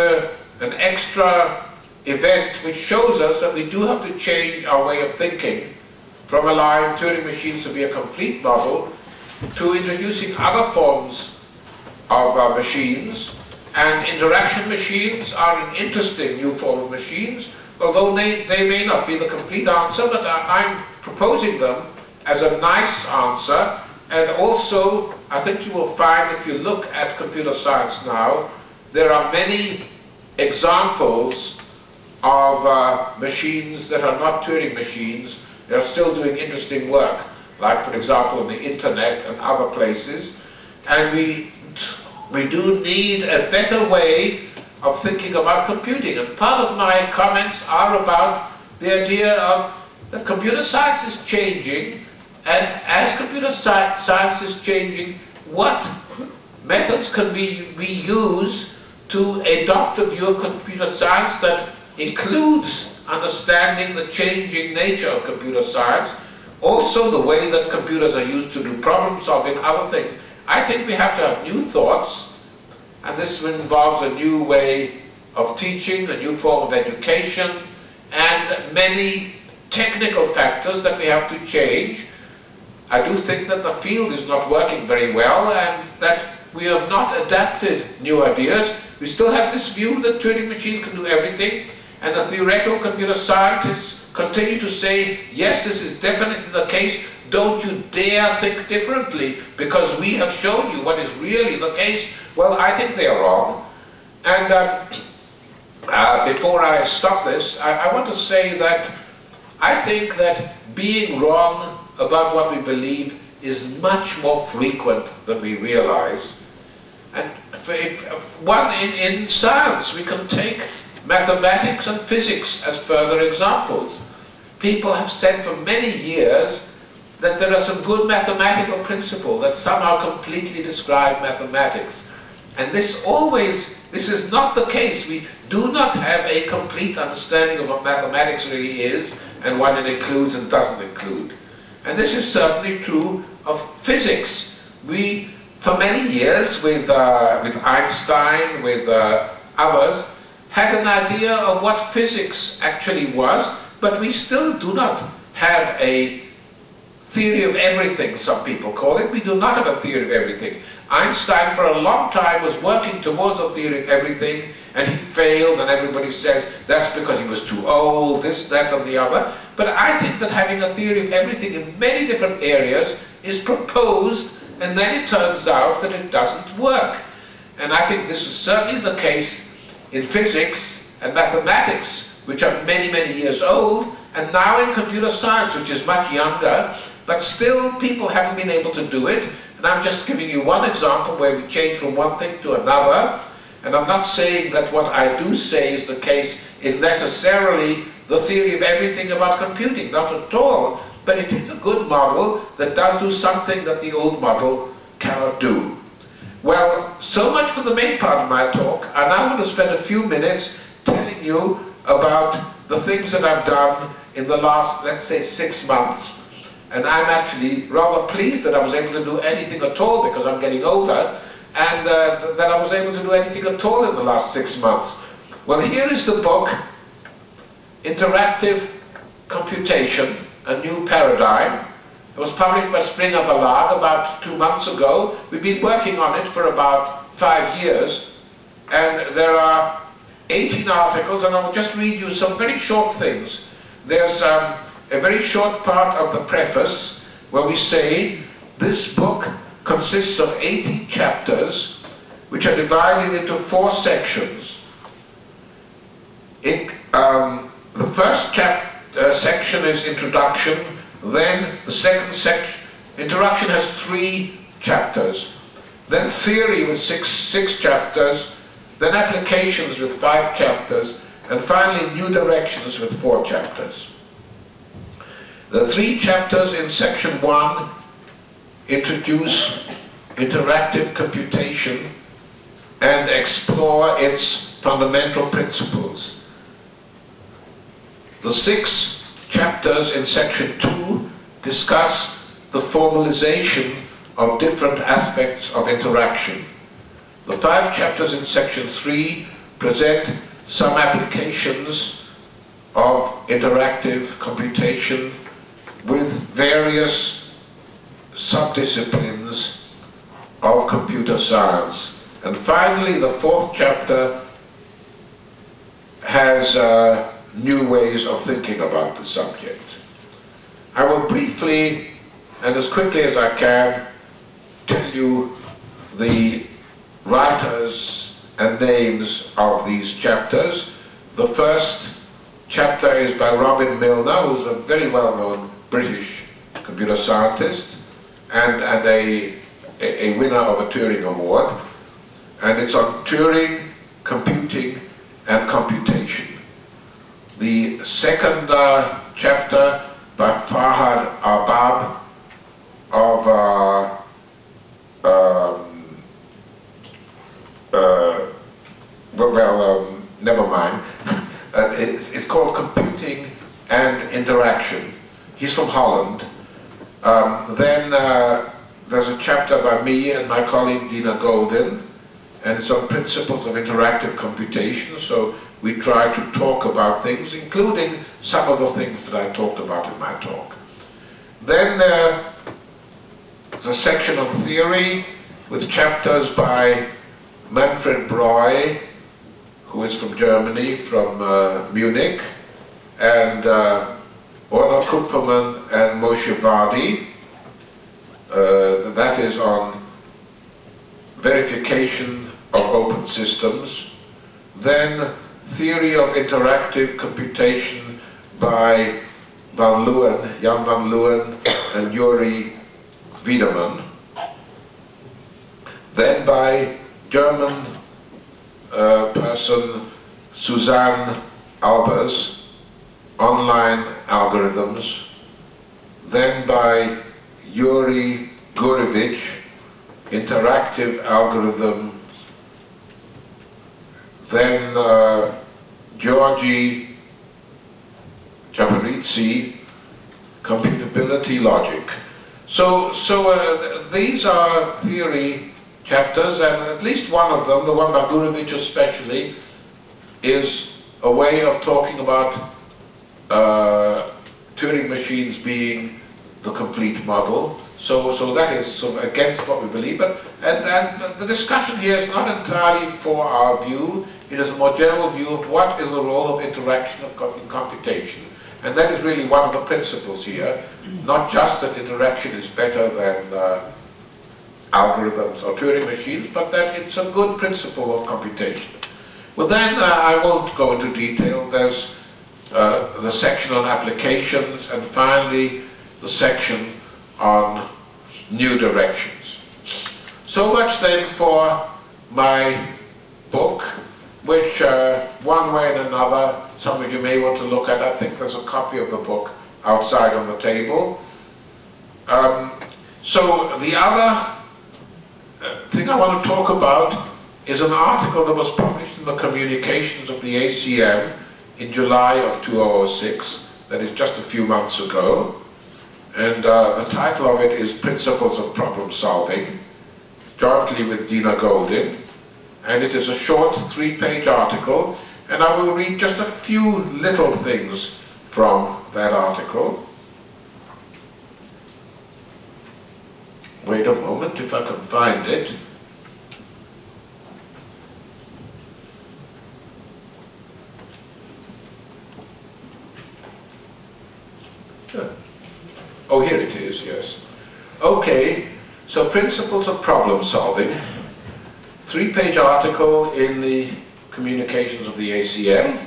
an extra event which shows us that we do have to change our way of thinking from allowing Turing machines to be a complete model to introducing other forms of machines. And interaction machines are an interesting new form of machines, although they may not be the complete answer, but I'm proposing them as a nice answer. And also, I think you will find, if you look at computer science now, there are many examples of machines that are not Turing machines. They are still doing interesting work, like, for example, on the internet and other places. And we we do need a better way of thinking about computing. And part of my comments are about the idea of that computer science is changing, and as computer science is changing, what methods can we use to adopt a view of computer science that includes understanding the changing nature of computer science, also the way that computers are used to do problem solving, other things. I think we have to have new thoughts, and this involves a new way of teaching, a new form of education, and many technical factors that we have to change. I do think that the field is not working very well, and that we have not adapted new ideas. We still have this view that Turing machines can do everything, and the theoretical computer scientists continue to say, yes, this is definitely the case, don't you dare think differently, because we have shown you what is really the case. Well, I think they are wrong. And before I stop this, I want to say that I think that being wrong about what we believe is much more frequent than we realize. And in science, we can take mathematics and physics as further examples. People have said for many years that there are some good mathematical principles that somehow completely describe mathematics. And this is not the case. We do not have a complete understanding of what mathematics really is and what it includes and doesn't include. And this is certainly true of physics. We, for many years, with Einstein, with others, had an idea of what physics actually was, but we still do not have a theory of everything, some people call it. We do not have a theory of everything. Einstein, for a long time, was working towards a theory of everything, and he failed, and everybody says that's because he was too old, this, that, and the other. But I think that having a theory of everything in many different areas is proposed, and then it turns out that it doesn't work. And I think this is certainly the case in physics and mathematics, which are many, many years old, and now in computer science, which is much younger, but still people haven't been able to do it. And I'm just giving you one example where we change from one thing to another. And I'm not saying that what I do say is the case is necessarily the theory of everything about computing, not at all. But it is a good model that does do something that the old model cannot do. Well, so much for the main part of my talk. I now want to spend a few minutes telling you about the things that I've done in the last, let's say, 6 months. And I'm actually rather pleased that I was able to do anything at all, because I'm getting older, and that I was able to do anything at all in the last 6 months. Well, here is the book, Interactive Computation, A New Paradigm. It was published by Springer Verlag about 2 months ago. We've been working on it for about 5 years, and there are 18 articles, and I'll just read you some very short things. There's a very short part of the preface where we say this book consists of 80 chapters which are divided into 4 sections. The first section is introduction, then the second section, introduction has 3 chapters, then theory with six chapters, then applications with 5 chapters, and finally new directions with 4 chapters. The 3 chapters in section 1 introduce interactive computation and explore its fundamental principles. The 6 chapters in section 2 discuss the formalization of different aspects of interaction. The 5 chapters in section 3 present some applications of interactive computation with various subdisciplines of computer science. And finally, the 4th chapter has new ways of thinking about the subject. I will briefly and as quickly as I can tell you the writers and names of these chapters. The first chapter is by Robin Milner, who's a very well-known British computer scientist and a winner of a Turing Award. and it's on Turing, computing, and computation. The second chapter by Farhad Arbab of never mind. It's called Computing and Interaction. He's from Holland. Then there's a chapter by me and my colleague Dina Golden, and it's on principles of interactive computation. So we try to talk about things, including some of the things that I talked about in my talk. Then there's a section on theory with chapters by Manfred Breu, who is from Germany, from Munich, and Orna Kupferman and Moshe Vardi. That is on verification of open systems. Then theory of interactive computation by Van Leeuwen, Jan van Leeuwen and Yuri Wiedemann. Then by German person Suzanne Albers, online algorithms. Then by Yuri Gurevich, interactive algorithms. Then Georgi Japarizzi, computability logic. So these are theory chapters, and at least one of them, the one by Gurevich especially, is a way of talking about Turing machines being the complete model. So that is sort of against what we believe, but and the discussion here is not entirely for our view. It is a more general view of what is the role of interaction in computation, and that is really one of the principles here. Not just that interaction is better than algorithms or Turing machines, but that it's a good principle of computation. Well, then I won't go into detail. There's the section on applications, and finally the section on new directions. So much then for my book, which one way and another some of you may want to look at. I think there's a copy of the book outside on the table. So the other thing I want to talk about is an article that was published in the Communications of the ACM in July of 2006, that is just a few months ago. And the title of it is Principles of Problem Solving, jointly with Dina Golden. And it is a short 3-page article, and I will read just a few little things from that article. Wait a moment, if I can find it. Oh, here it is, yes. Okay, so Principles of Problem Solving, 3-page article in the Communications of the ACM,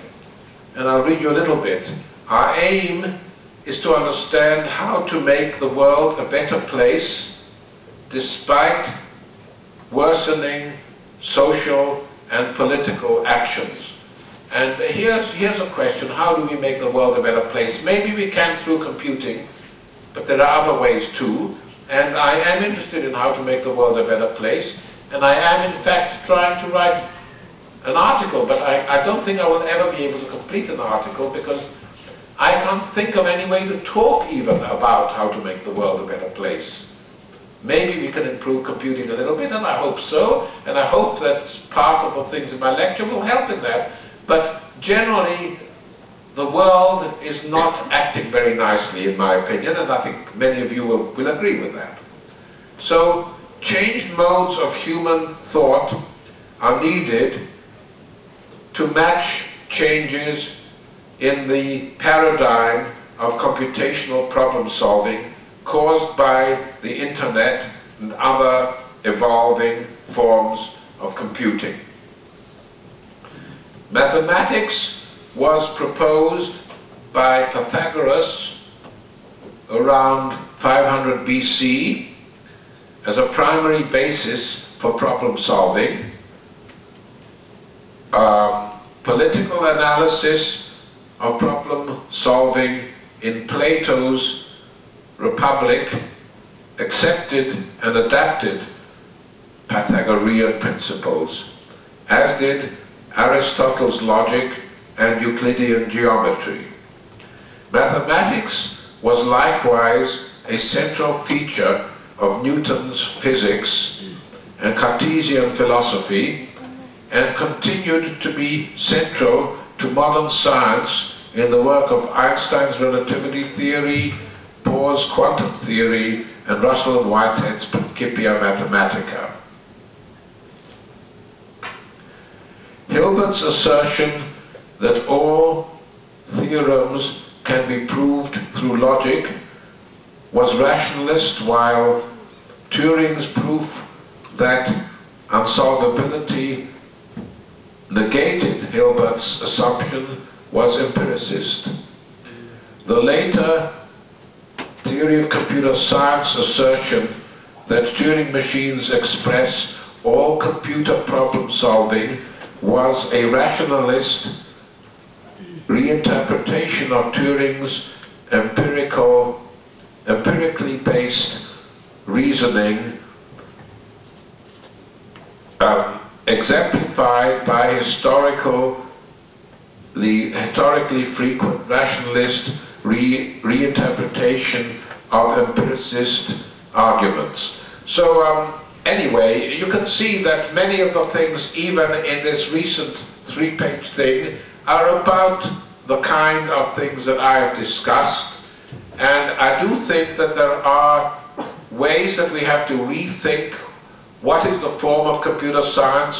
and I'll read you a little bit. Our aim is to understand how to make the world a better place despite worsening social and political actions. And here's a question: how do we make the world a better place? Maybe we can through computing, but there are other ways too. And I am interested in how to make the world a better place, and I am in fact trying to write an article, but I don't think I will ever be able to complete an article, because I can't think of any way to talk even about how to make the world a better place. Maybe we can improve computing a little bit, and I hope so, and I hope that part of the things in my lecture will help in that. But generally, the world is not acting very nicely, in my opinion, and I think many of you will agree with that. So, changed modes of human thought are needed to match changes in the paradigm of computational problem solving caused by the internet and other evolving forms of computing. Mathematics was proposed by Pythagoras around 500 BC as a primary basis for problem solving, political analysis of problem solving in Plato's Republic accepted and adapted Pythagorean principles, as did Aristotle's logic and Euclidean geometry. Mathematics was likewise a central feature of Newton's physics and Cartesian philosophy, and continued to be central to modern science in the work of Einstein's relativity theory, Bohr's quantum theory, and Russell and Whitehead's Principia Mathematica. Hilbert's assertion that all theorems can be proved through logic was rationalist, while Turing's proof that unsolvability negated Hilbert's assumption was empiricist. The later theory of computer science assertion that Turing machines express all computer problem solving was a rationalist reinterpretation of Turing's empirically based reasoning, exemplified by the historically frequent rationalist reinterpretation of empiricist arguments. So anyway, you can see that many of the things, even in this recent 3-page thing, are about the kind of things that I have discussed. And I do think that there are ways that we have to rethink what is the form of computer science,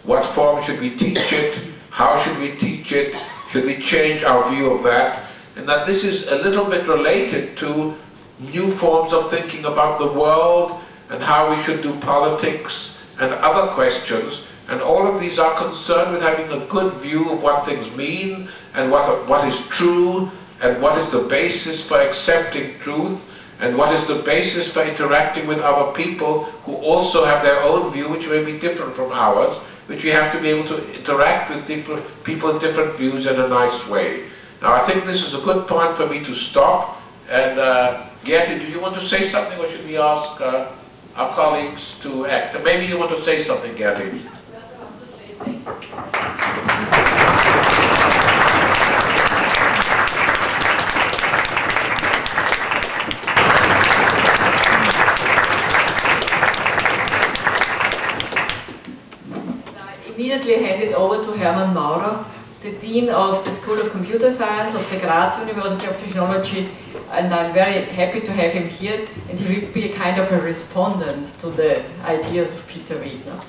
what form should we teach it, how should we teach it, should we change our view of that, and that this is a little bit related to new forms of thinking about the world and how we should do politics and other questions. And all of these are concerned with having a good view of what things mean and what is true and what is the basis for accepting truth and what is the basis for interacting with other people who also have their own view, which may be different from ours, which we have to be able to interact with people with different views in a nice way. Now I think this is a good point for me to stop. And Gertie, do you want to say something, or should we ask our colleagues to act? Maybe you want to say something, Gertie. Immediately hand it over to Hermann Maurer, the Dean of the School of Computer Science of the Graz University of Technology, and I'm very happy to have him here, and he will be a kind of a respondent to the ideas of Peter Wegner.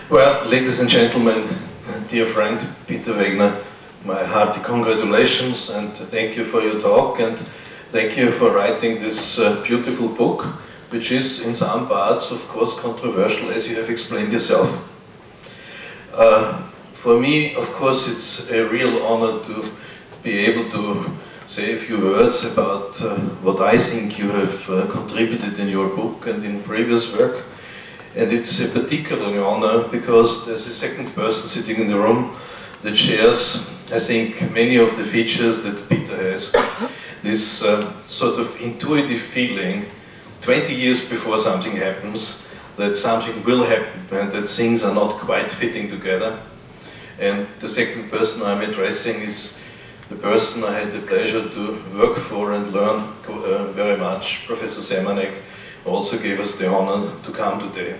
Well, ladies and gentlemen, dear friend Peter Wegner, my hearty congratulations and thank you for your talk, and thank you for writing this beautiful book, which is in some parts, of course, controversial, as you have explained yourself. For me, of course, it's a real honor to be able to say a few words about what I think you have contributed in your book and in previous work. And it's a particularly honor because there's a second person sitting in the room that shares, I think, many of the features that Peter has. This sort of intuitive feeling 20 years before something happens, that something will happen and that things are not quite fitting together. And the second person I'm addressing is the person I had the pleasure to work for and learn very much. Professor Semanek also gave us the honor to come today.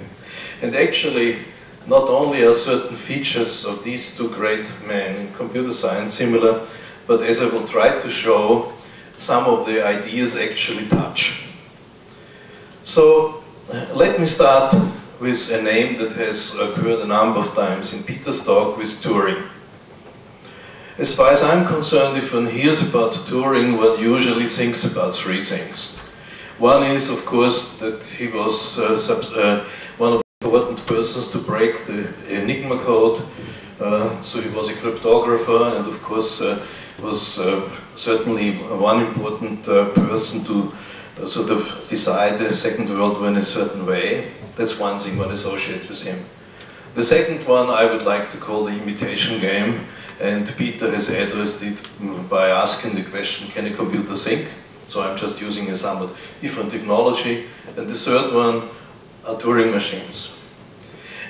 And actually, not only are certain features of these two great men in computer science similar, but as I will try to show, some of the ideas actually touch. So, let me start with a name that has occurred a number of times in Peter's talk, with Turing. As far as I'm concerned, if one hears about Turing, one usually thinks about three things. One is, of course, that he was one of the important persons to break the Enigma code, so he was a cryptographer, and of course was certainly one important person to sort of decide the Second World War in a certain way. That's one thing one associates with him. The second one I would like to call the imitation game, and Peter has addressed it by asking the question, can a computer think? So I'm just using a somewhat different technology. And the third one are Turing machines.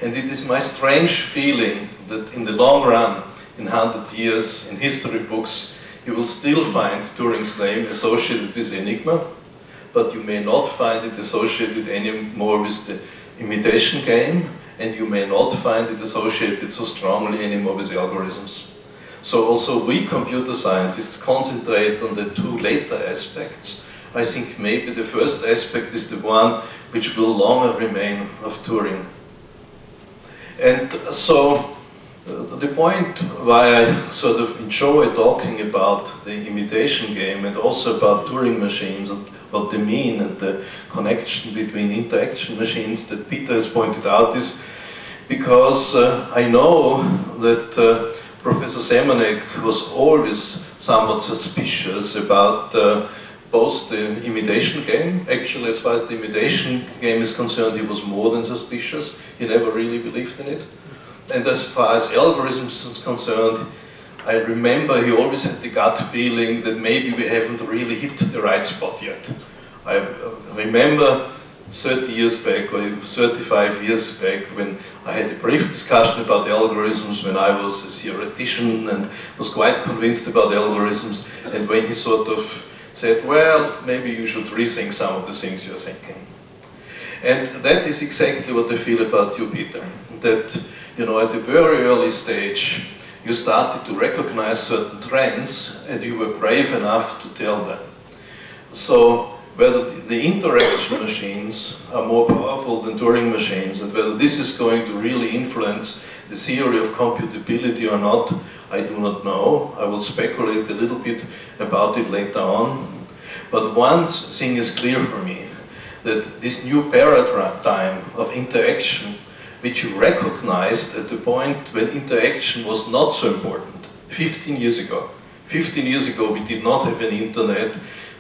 And it is my strange feeling that in the long run, in 100 years, in history books, you will still find Turing's name associated with Enigma, but you may not find it associated anymore with the imitation game, and you may not find it associated so strongly anymore with algorithms. So also we computer scientists concentrate on the two later aspects. I think maybe the first aspect is the one which will longer remain of Turing. And so the point why I sort of enjoy talking about the imitation game and also about Turing machines and what they mean and the connection between interaction machines that Peter has pointed out is because I know that Professor Semenek was always somewhat suspicious about both the imitation game. Actually, as far as the imitation game is concerned, he was more than suspicious. He never really believed in it. And as far as algorithms is concerned, I remember he always had the gut feeling that maybe we haven't really hit the right spot yet. I remember 30 years back, or even 35 years back, when I had a brief discussion about algorithms when I was a theoretician and was quite convinced about algorithms, and when he sort of said, well, maybe you should rethink some of the things you're thinking. And that is exactly what I feel about you, Peter. That, you know, at a very early stage, you started to recognize certain trends, and you were brave enough to tell them. So, whether the interaction machines are more powerful than Turing machines, and whether this is going to really influence the theory of computability or not, I do not know. I will speculate a little bit about it later on. But one thing is clear for me, that this new paradigm of interaction, which you recognized at the point when interaction was not so important, 15 years ago. 15 years ago we did not have an internet,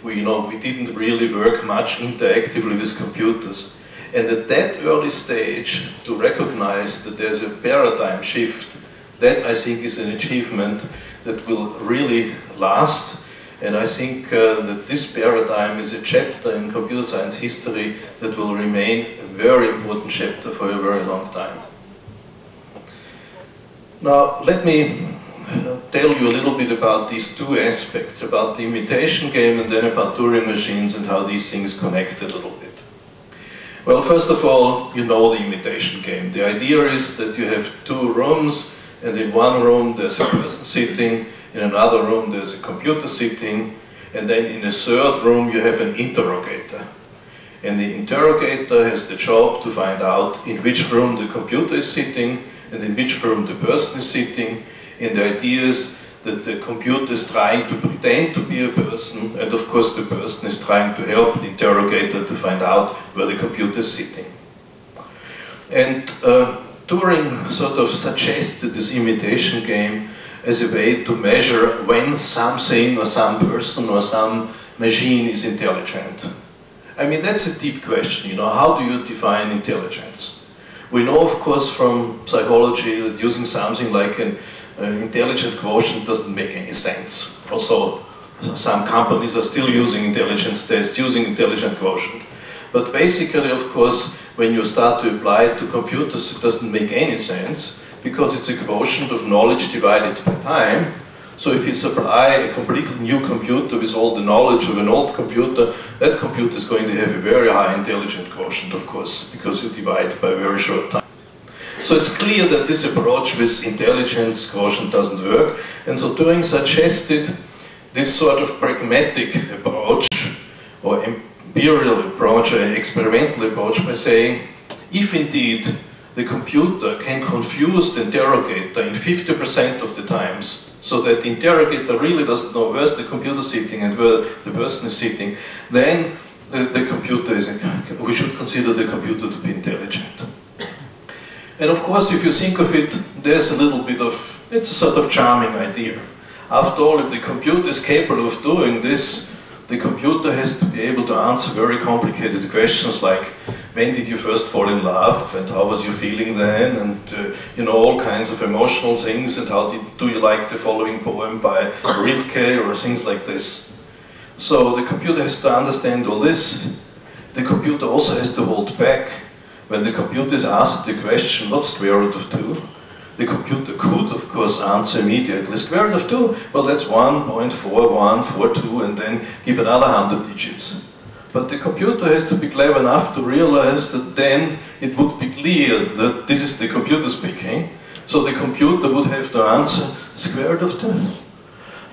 we didn't really work much interactively with computers. And at that early stage, to recognize that there's a paradigm shift, that I think is an achievement that will really last. And I think that this paradigm is a chapter in computer science history that will remain a very important chapter for a very long time. Now, let me tell you a little bit about these two aspects, about the imitation game and then about Turing machines and how these things connect a little bit. Well, first of all, you know the imitation game. The idea is that you have two rooms, and in one room there's a person sitting, in another room there's a computer sitting, and then in a third room you have an interrogator. And the interrogator has the job to find out in which room the computer is sitting and in which room the person is sitting. And the idea is that the computer is trying to pretend to be a person, and of course the person is trying to help the interrogator to find out where the computer is sitting. And Turing sort of suggested this imitation game as a way to measure when something or some person or some machine is intelligent. I mean, that's a deep question, you know, how do you define intelligence? We know, of course, from psychology that using something like an intelligent quotient doesn't make any sense. Also, some companies are still using intelligence tests, using intelligent quotient. But basically, of course, when you start to apply it to computers, it doesn't make any sense, because it's a quotient of knowledge divided by time. So if you supply a completely new computer with all the knowledge of an old computer, that computer is going to have a very high intelligent quotient, of course, because you divide by a very short time. So it's clear that this approach with intelligence quotient doesn't work, and so Turing suggested this sort of pragmatic approach, or imperial approach, or experimental approach, by saying, if indeed the computer can confuse the interrogator in 50% of the times, so that the interrogator really doesn't know where's the computer sitting and where the person is sitting, then the computer is, we should consider the computer to be intelligent. And of course, if you think of it, there's a little bit of, it's a sort of charming idea. After all, if the computer is capable of doing this, the computer has to be able to answer very complicated questions like, when did you first fall in love, and how was you feeling then, and you know, all kinds of emotional things, and do you like the following poem by Rilke, or things like this. So the computer has to understand all this. The computer also has to hold back. When the computer is asked the question, what's square root of 2? The computer could, of course, answer immediately, square root of 2, well, that's 1.4142, and then give another 100 digits. But the computer has to be clever enough to realize that then it would be clear that this is the computer speaking, so the computer would have to answer square root of 2.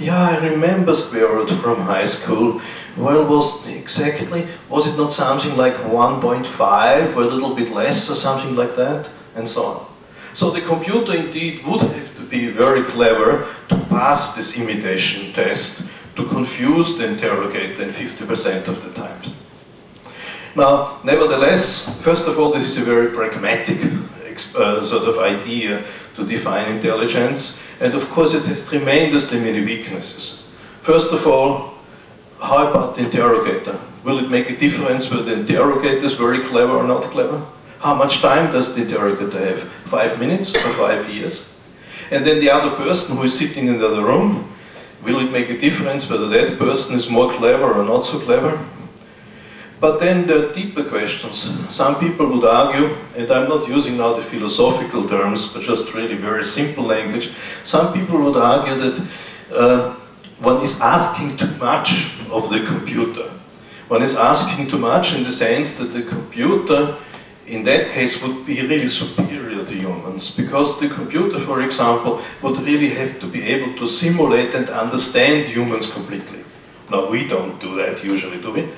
Yeah, I remember square root from high school. Well, was it not something like 1.5 or a little bit less or something like that? And so on. So the computer indeed would have to be very clever to pass this imitation test, to confuse the interrogator in 50% of the time. Now, nevertheless, first of all, this is a very pragmatic sort of idea to define intelligence, and of course it has tremendously many weaknesses. First of all, how about the interrogator? Will it make a difference whether the interrogator is very clever or not clever? How much time does the interrogator have? 5 minutes or 5 years? And then the other person who is sitting in the other room, will it make a difference whether that person is more clever or not so clever? But then there are deeper questions. Some people would argue, and I'm not using now the philosophical terms, but just really very simple language. Some people would argue that one is asking too much of the computer. One is asking too much in the sense that the computer, in that case, would be really superior to humans, because the computer, for example, would really have to be able to simulate and understand humans completely. Now, we don't do that usually, do we?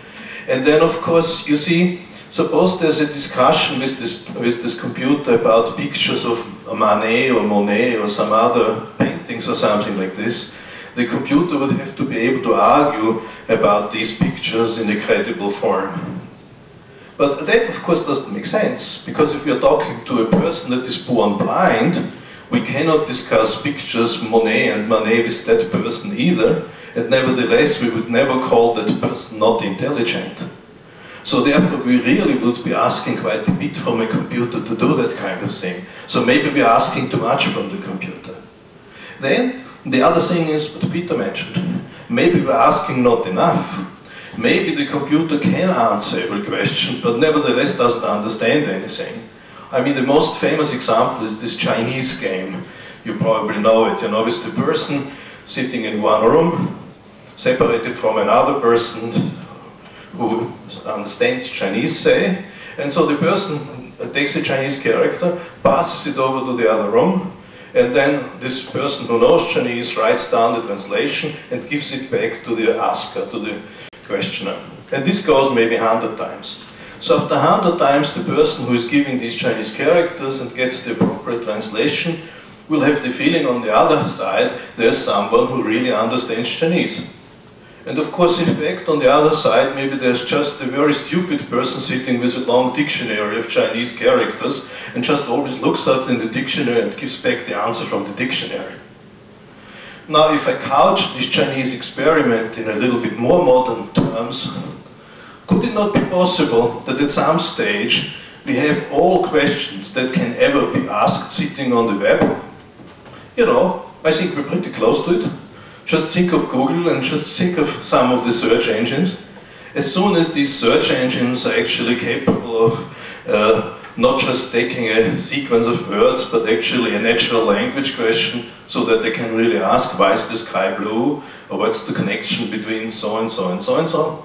And then, of course, you see, suppose there's a discussion with this computer about pictures of Manet or Monet or some other paintings or something like this. The computer would have to be able to argue about these pictures in a credible form. But that, of course, doesn't make sense, because if we are talking to a person that is born blind, we cannot discuss pictures Monet and Manet with that person either, and nevertheless we would never call that person not intelligent. So therefore we really would be asking quite a bit from a computer to do that kind of thing. So maybe we are asking too much from the computer. Then the other thing is what Peter mentioned. Maybe we're asking not enough. Maybe the computer can answer every question, but nevertheless doesn't understand anything. I mean, the most famous example is this Chinese game. You probably know it, you know, with the person sitting in one room, separated from another person who understands Chinese, say, and so the person takes a Chinese character, passes it over to the other room, and then this person who knows Chinese writes down the translation and gives it back to the asker, to the questioner. And this goes maybe 100 times. So after 100 times, the person who is giving these Chinese characters and gets the appropriate translation will have the feeling on the other side there's someone who really understands Chinese. And of course, in fact, on the other side, maybe there's just a very stupid person sitting with a long dictionary of Chinese characters and just always looks up in the dictionary and gives back the answer from the dictionary. Now, if I couch this Chinese experiment in a little bit more modern terms, could it not be possible that at some stage we have all questions that can ever be asked sitting on the web? You know, I think we're pretty close to it. Just think of Google and just think of some of the search engines. As soon as these search engines are actually capable of not just taking a sequence of words, but actually a natural language question, so that they can really ask, why is the sky blue? Or what's the connection between so and so and so and so?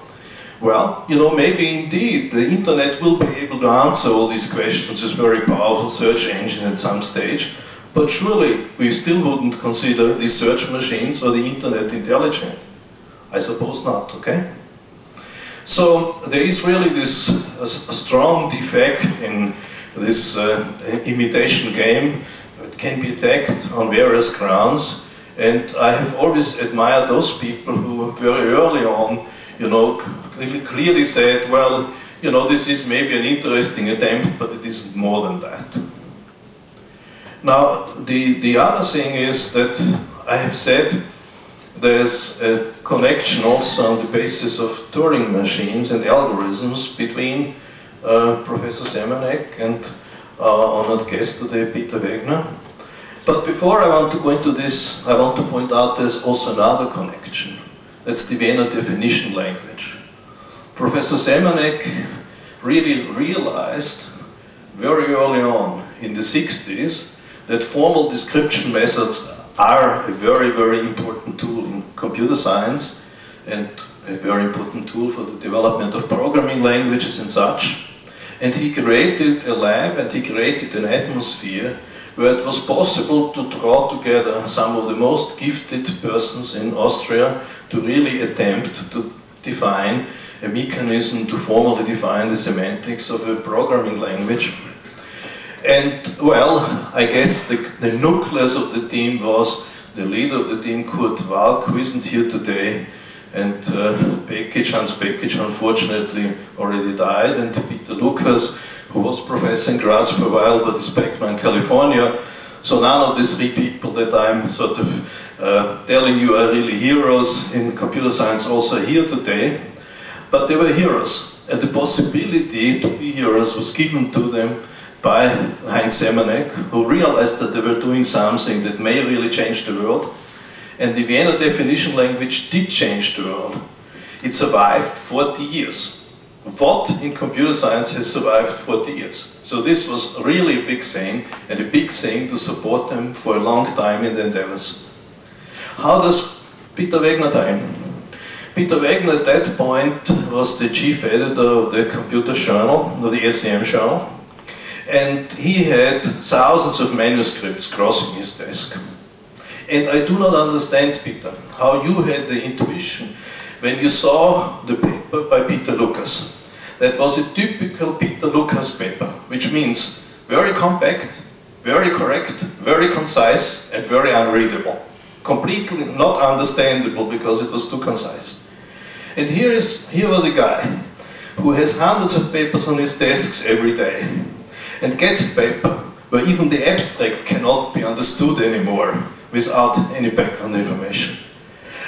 Well, you know, maybe indeed the internet will be able to answer all these questions with very powerful search engine at some stage. But surely we still wouldn't consider these search machines or the internet intelligent. I suppose not, okay? So there is really this a strong defect in this imitation game. It can be attacked on various grounds, and I have always admired those people who very early on, you know, clearly said, well, you know, this is maybe an interesting attempt, but it isn't more than that. Now, the other thing is that I have said there's a connection also on the basis of Turing machines and algorithms between Professor Semenek and our honored guest today, Peter Wegner. But before I want to go into this, I want to point out there's also another connection. That's the Vienna definition language. Professor Semenek really realized very early on in the 60s that formal description methods are a very, very important tool in computer science and a very important tool for the development of programming languages and such. And he created a lab and he created an atmosphere where it was possible to draw together some of the most gifted persons in Austria to really attempt to define a mechanism to formally define the semantics of a programming language. And, well, I guess the nucleus of the team was the leader of the team, Kurt Walk, who isn't here today, and Hans Bekic, unfortunately, already died, and Peter Lucas, who was professor in Graz for a while, but is back now in California. So none of the three people that I'm sort of telling you are really heroes in computer science also here today. But they were heroes, and the possibility to be heroes was given to them by Heinz Semenek, who realized that they were doing something that may really change the world. And the Vienna definition language did change the world. It survived 40 years. What in computer science has survived 40 years? So this was really a big thing, and a big thing to support them for a long time in the endeavors. How does Peter Wegner tie in? Peter Wegner at that point was the chief editor of the computer journal, of the SCM journal, and he had thousands of manuscripts crossing his desk. And I do not understand, Peter, how you had the intuition when you saw the paper by Peter Lucas. That was a typical Peter Lucas paper, which means very compact, very correct, very concise, and very unreadable. Completely not understandable because it was too concise. And here was a guy who has hundreds of papers on his desks every day and gets a paper where even the abstract cannot be understood anymore without any background information.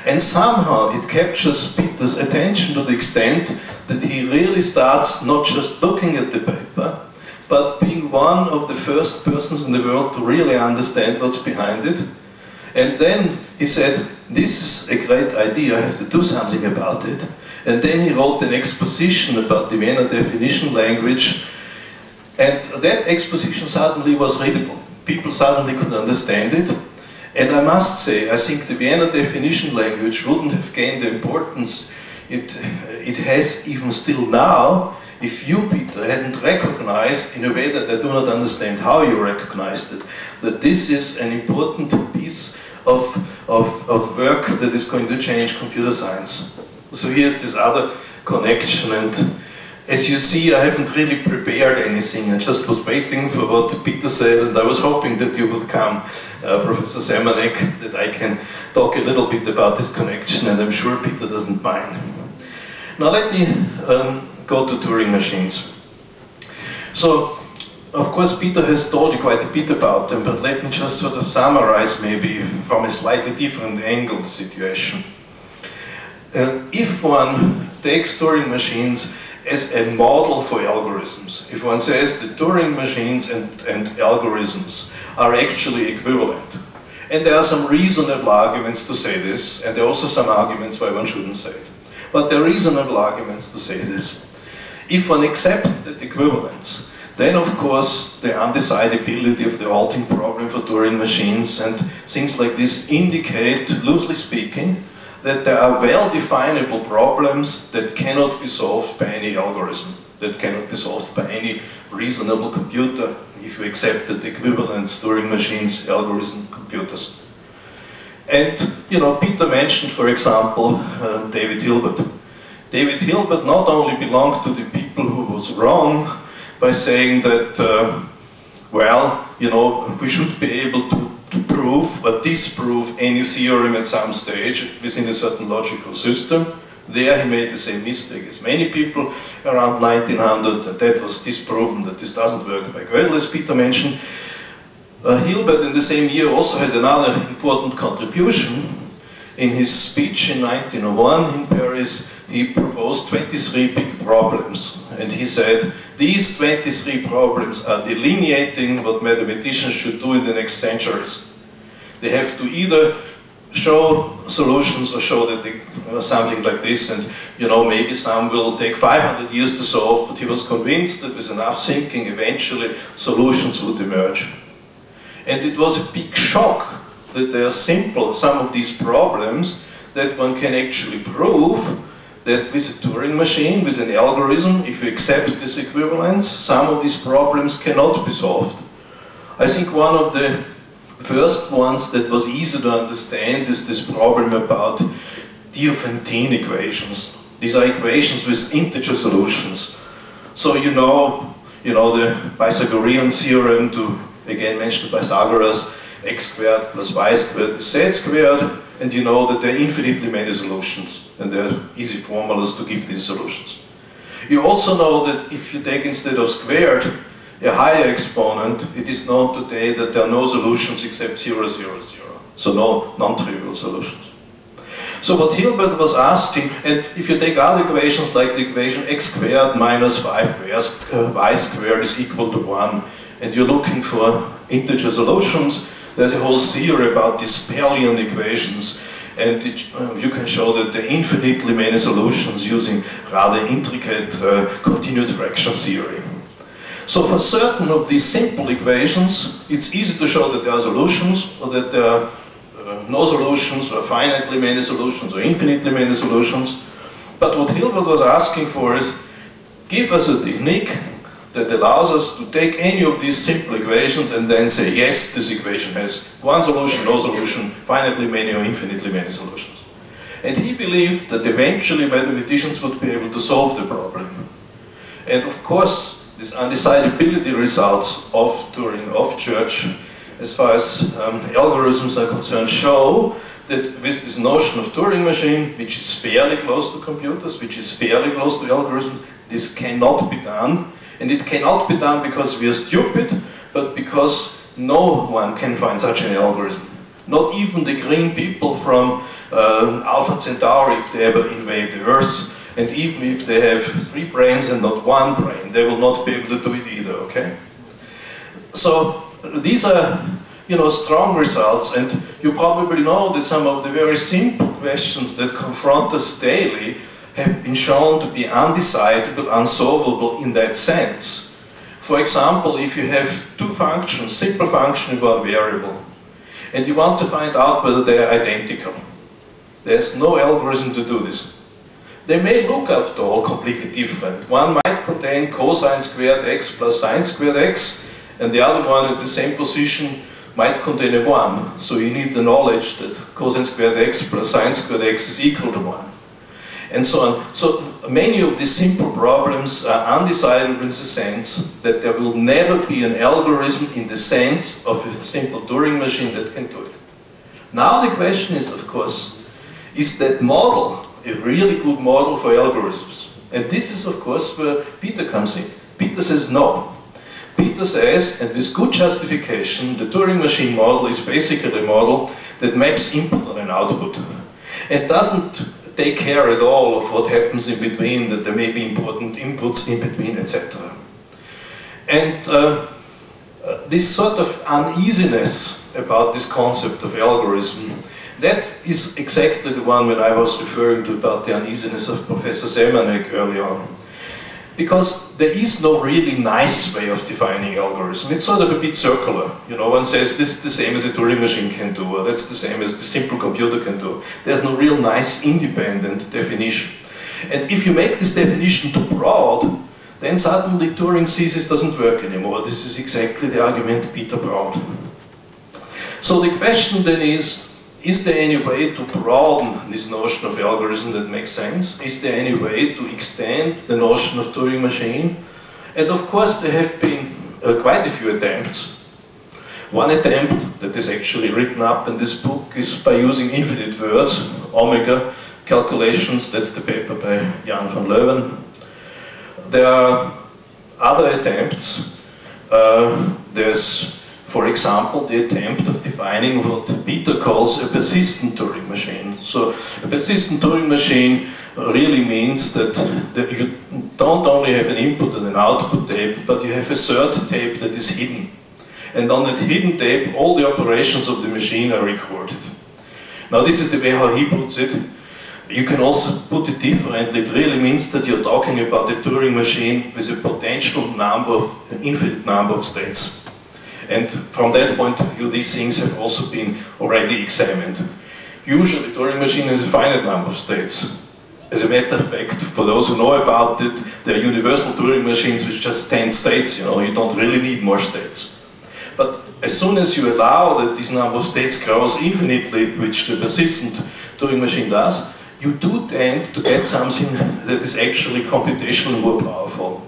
And somehow it captures Peter's attention to the extent that he really starts not just looking at the paper, but being one of the first persons in the world to really understand what's behind it. And then he said, this is a great idea, I have to do something about it. And then he wrote an exposition about the Vienna definition language. And that exposition suddenly was readable. People suddenly could understand it. And I must say, I think the Vienna definition language wouldn't have gained the importance it has even still now if you, Peter, hadn't recognized, in a way that I do not understand how you recognized it, that this is an important piece of work that is going to change computer science. So here's this other connection, and as you see, I haven't really prepared anything. I just was waiting for what Peter said, and I was hoping that you would come, Professor Semenek, that I can talk a little bit about this connection, and I'm sure Peter doesn't mind. Now let me go to Turing machines. So, of course, Peter has told you quite a bit about them, but let me just sort of summarize maybe from a slightly different angle the situation. If one takes Turing machines as a model for algorithms, if one says the Turing machines and algorithms are actually equivalent, and there are some reasonable arguments to say this, and there are also some arguments why one shouldn't say it, but there are reasonable arguments to say this. If one accepts that equivalence, then of course the undecidability of the halting problem for Turing machines and things like this indicate, loosely speaking, that there are well-definable problems that cannot be solved by any algorithm, that cannot be solved by any reasonable computer, if you accept that equivalence Turing machines, algorithm, computers. And, you know, Peter mentioned, for example, David Hilbert. David Hilbert not only belonged to the people who was wrong by saying that, well, you know, we should be able to prove or disprove any theorem at some stage within a certain logical system. There he made the same mistake as many people around 1900, that was disproven, that this doesn't work by Godel, as Peter mentioned. Hilbert in the same year also had another important contribution. in his speech in 1901 in Paris, he proposed 23 big problems. And he said, these 23 problems are delineating what mathematicians should do in the next centuries. They have to either show solutions or show that they, something like this, and maybe some will take 500 years to solve, but he was convinced that with enough thinking eventually solutions would emerge. And it was a big shock that they are simple, some of these problems, that one can actually prove that with a Turing machine, with an algorithm, if you accept this equivalence, some of these problems cannot be solved. I think one of the first ones that was easy to understand is this problem about Diophantine equations. These are equations with integer solutions. So you know the Pythagorean theorem, to again mention Pythagoras, x squared plus y squared is z squared, and you know that there are infinitely many solutions, and there are easy formulas to give these solutions. You also know that if you take instead of squared a higher exponent, it is known today that there are no solutions except 0, 0, 0. So no non-trivial solutions. So what Hilbert was asking, and if you take other equations like the equation x squared minus 5y squared is equal to 1, and you're looking for integer solutions, there's a whole theory about these Spelian equations, and you can show that there are infinitely many solutions using rather intricate continued fraction theory. So for certain of these simple equations, it's easy to show that there are solutions, or that there are no solutions, or finitely many solutions, or infinitely many solutions. But what Hilbert was asking for is, give us a technique that allows us to take any of these simple equations and then say, yes, this equation has one solution, no solution, finitely many or infinitely many solutions. And he believed that eventually mathematicians would be able to solve the problem. And of course, these undecidability results of Turing, of Church, as far as algorithms are concerned, show that with this notion of Turing machine, which is fairly close to computers, which is fairly close to algorithms, this cannot be done. And it cannot be done because we are stupid, but because no one can find such an algorithm. Not even the green people from Alpha Centauri, if they ever invade the Earth, and even if they have 3 brains and not 1 brain, they will not be able to do it either, okay? So these are, strong results, and you probably know that some of the very simple questions that confront us daily have been shown to be undecidable, unsolvable in that sense. For example, if you have 2 functions, simple function and 1 variable, and you want to find out whether they are identical, there's no algorithm to do this. They may look after all completely different. One might contain cosine squared x plus sine squared x, and the other one at the same position might contain a 1. So you need the knowledge that cosine squared x plus sine squared x is equal to 1. And so on. So many of these simple problems are undecidable in the sense that there will never be an algorithm in the sense of a simple Turing machine that can do it. Now the question is, of course, is that model a really good model for algorithms? And this is, of course, where Peter comes in. Peter says no. Peter says, and with good justification, the Turing machine model is basically a model that maps input on an output and doesn't take care at all of what happens in between, that there may be important inputs in between, etc. And this sort of uneasiness about this concept of algorithm, that is exactly the one when I was referring to about the uneasiness of Professor Zemanek early on. Because there is no really nice way of defining algorithm. It's sort of a bit circular. One says this is the same as a Turing machine can do, or that's the same as the simple computer can do. There's no real nice independent definition. And if you make this definition too broad, then suddenly Turing's thesis doesn't work anymore. This is exactly the argument Peter brought. So the question then is there any way to broaden this notion of algorithm that makes sense? Is there any way to extend the notion of Turing machine? And of course there have been quite a few attempts. One attempt that is actually written up in this book is by using infinite words, omega calculations. That's the paper by Jan van Leuven. There are other attempts. There's, for example, the attempt of defining what Peter calls a persistent Turing machine. So a persistent Turing machine really means that you don't only have an input and an output tape, but you have a third tape that is hidden. And on that hidden tape, all the operations of the machine are recorded. Now this is the way how he puts it. You can also put it differently. It really means that you're talking about a Turing machine with a potential number, an infinite number of states. And from that point of view, these things have also been already examined. Usually, Turing machine has a finite number of states. As a matter of fact, for those who know about it, there are universal Turing machines with just 10 states. You don't really need more states. But as soon as you allow that this number of states grows infinitely, which the persistent Turing machine does, you do tend to get something that is actually computationally more powerful.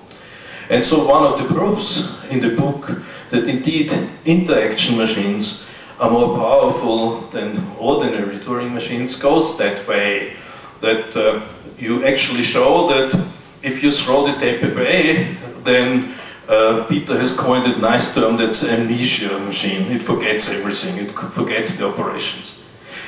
And so one of the proofs in the book that indeed interaction machines are more powerful than ordinary Turing machines goes that way. That you actually show that if you throw the tape away, then Peter has coined a nice term that's amnesia machine. It forgets everything, it forgets the operations.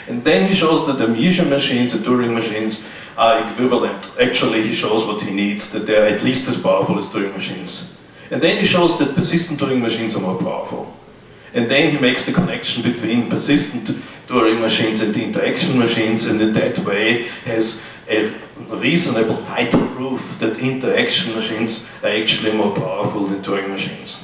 And then he shows that amnesia machines, the Turing machines, are equivalent. Actually, he shows what he needs, that they are at least as powerful as Turing machines. And then he shows that persistent Turing machines are more powerful. And then he makes the connection between persistent Turing machines and the interaction machines, and in that way has a reasonable tight proof that interaction machines are actually more powerful than Turing machines.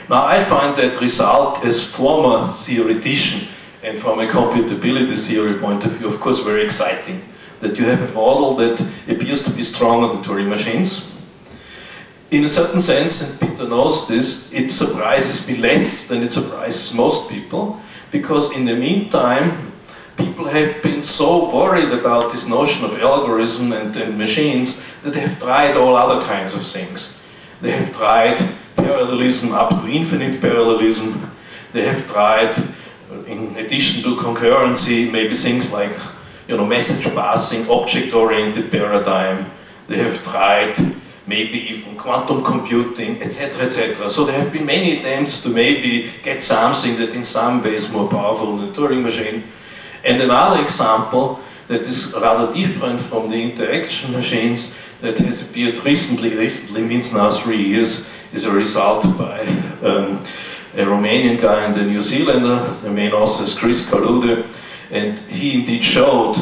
Now I find that result as former theoretician and from a computability theory point of view, of course, very exciting. That you have a model that appears to be stronger than Turing machines. In a certain sense, and Peter knows this, it surprises me less than it surprises most people, because in the meantime, people have been so worried about this notion of algorithm and machines that they have tried all other kinds of things. They have tried parallelism up to infinite parallelism. They have tried, in addition to concurrency, maybe things like message passing, object-oriented paradigm. They have tried maybe even quantum computing, etc., etc. So there have been many attempts to maybe get something that in some ways is more powerful than the Turing machine. And another example that is rather different from the interaction machines that has appeared recently means now 3 years, is a result by a Romanian guy and a New Zealander. The main author is Chris Kalude, and he indeed showed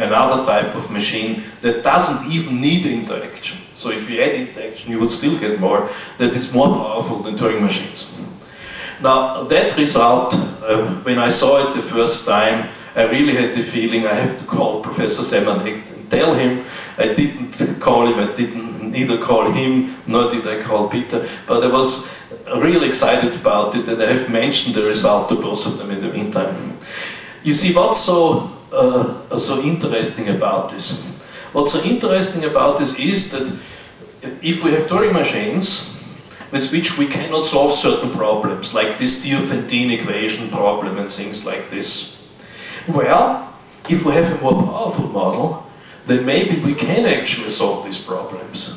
another type of machine that doesn't even need interaction. So if you add interaction, you would still get more, that is more powerful than Turing machines. Now, that result, when I saw it the first time, I really had the feeling I have to call Professor Semanek and tell him. I didn't call him, I didn't neither call him, nor did I call Peter, but I was really excited about it, and I have mentioned the result to both of them in the meantime. You see, what's so interesting about this? What's so interesting about this is that if we have Turing machines with which we cannot solve certain problems, like this Diophantine equation problem and things like this, well, if we have a more powerful model, then maybe we can actually solve these problems.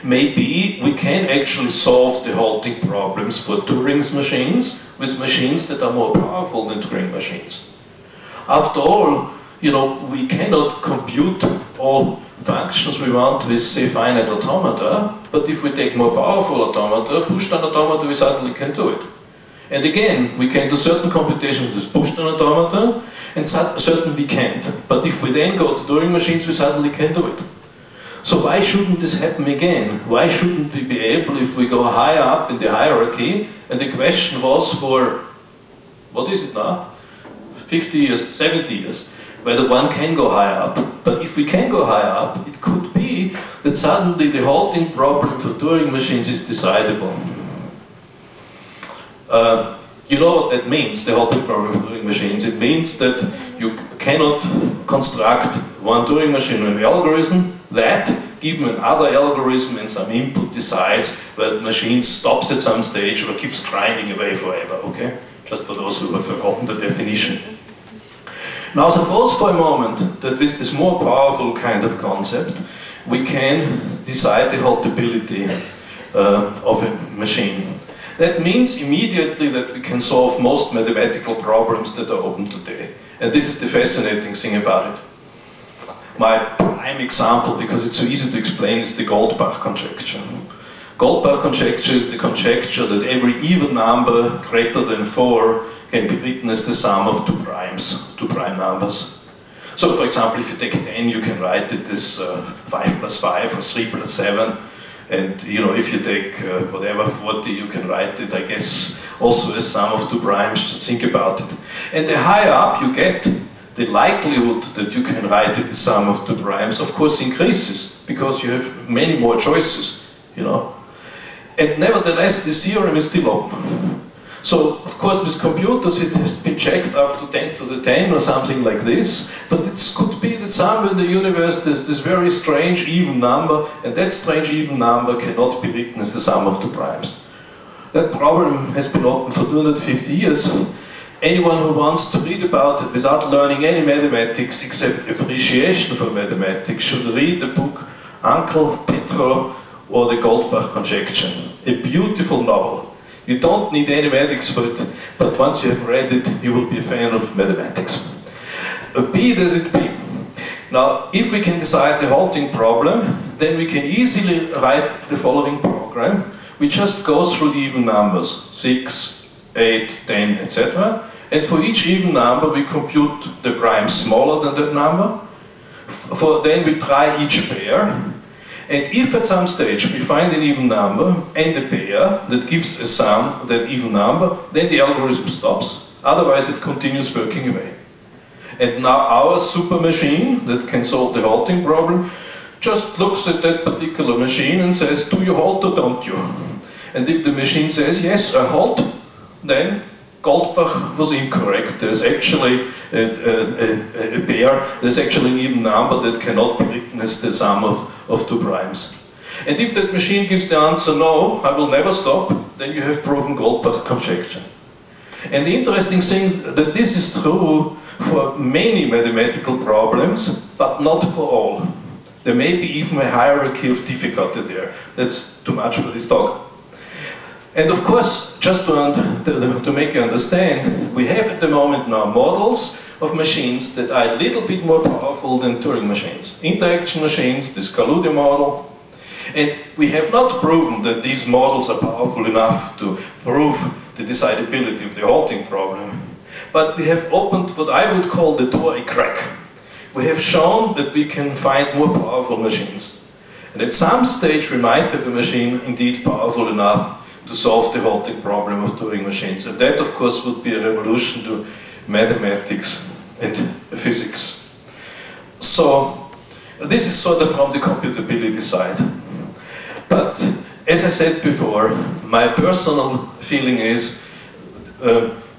Maybe we can actually solve the halting problems for Turing's machines with machines that are more powerful than Turing machines. After all, we cannot compute all functions we want with, say, finite automata, but if we take more powerful automata, push-down automata, we suddenly can do it. And again, we can do certain computations with push-down automata, and certain we can't. But if we then go to Turing machines, we suddenly can do it. So why shouldn't this happen again? Why shouldn't we be able, if we go higher up in the hierarchy, and the question was for, what is it now? 50 years, 70 years, whether one can go higher up. But if we can go higher up, it could be that suddenly the halting problem for Turing machines is decidable. You know what that means, the halting problem for Turing machines? It means that you cannot construct one Turing machine with an algorithm that, given another algorithm and some input, decides whether the machine stops at some stage or keeps grinding away forever, okay? Just for those who have forgotten the definition. Now suppose for a moment that with this more powerful kind of concept, we can decide the haltability of a machine. That means immediately that we can solve most mathematical problems that are open today. And this is the fascinating thing about it. My prime example, because it's so easy to explain, is the Goldbach conjecture. Goldbach conjecture is the conjecture that every even number greater than 4 can be written as the sum of two prime numbers. So for example, if you take 10, you can write it as 5 plus 5 or 3 plus 7. And you know, if you take whatever 40, you can write it, I guess, also as sum of two primes. Just think about it. And the higher up you get, the likelihood that you can write it as sum of two primes, of course, increases, because you have many more choices, you know. And nevertheless, this theorem is still open. So, of course, with computers it has been checked up to 10 to the 10 or something like this, but it could be that somewhere in the universe there's this very strange even number, and that strange even number cannot be written as the sum of two primes. That problem has been open for 250 years. Anyone who wants to read about it without learning any mathematics except appreciation for mathematics should read the book Uncle Petro or the Goldbach Conjecture. A beautiful novel. You don't need any mathematics for it, but once you have read it, you will be a fan of mathematics. Be it as it be. Now, if we can decide the halting problem, then we can easily write the following program. We just go through the even numbers, 6, 8, 10, etc. And for each even number, we compute the prime smaller than that number. Then we try each pair. And if at some stage we find an even number and a pair that gives a sum of that even number, then the algorithm stops. Otherwise it continues working away. And now our super machine that can solve the halting problem just looks at that particular machine and says, do you halt or don't you? And if the machine says, yes, I halt, then Goldbach was incorrect. There's actually a pair, there's actually an even number that cannot be written as the sum of two primes. And if that machine gives the answer, no, I will never stop, then you have proven Goldbach conjecture. And the interesting thing that this is true for many mathematical problems, but not for all. There may be even a hierarchy of difficulty there. That's too much for this talk. And of course, just to make you understand, we have at the moment now models of machines that are a little bit more powerful than Turing machines. Interaction machines, the Scaludi model. And we have not proven that these models are powerful enough to prove the decidability of the halting problem. But we have opened what I would call the door a crack. We have shown that we can find more powerful machines. And at some stage we might have a machine indeed powerful enough to solve the halting problem of Turing machines. And that, of course, would be a revolution to mathematics and physics. So, this is sort of from the computability side. But, as I said before, my personal feeling is,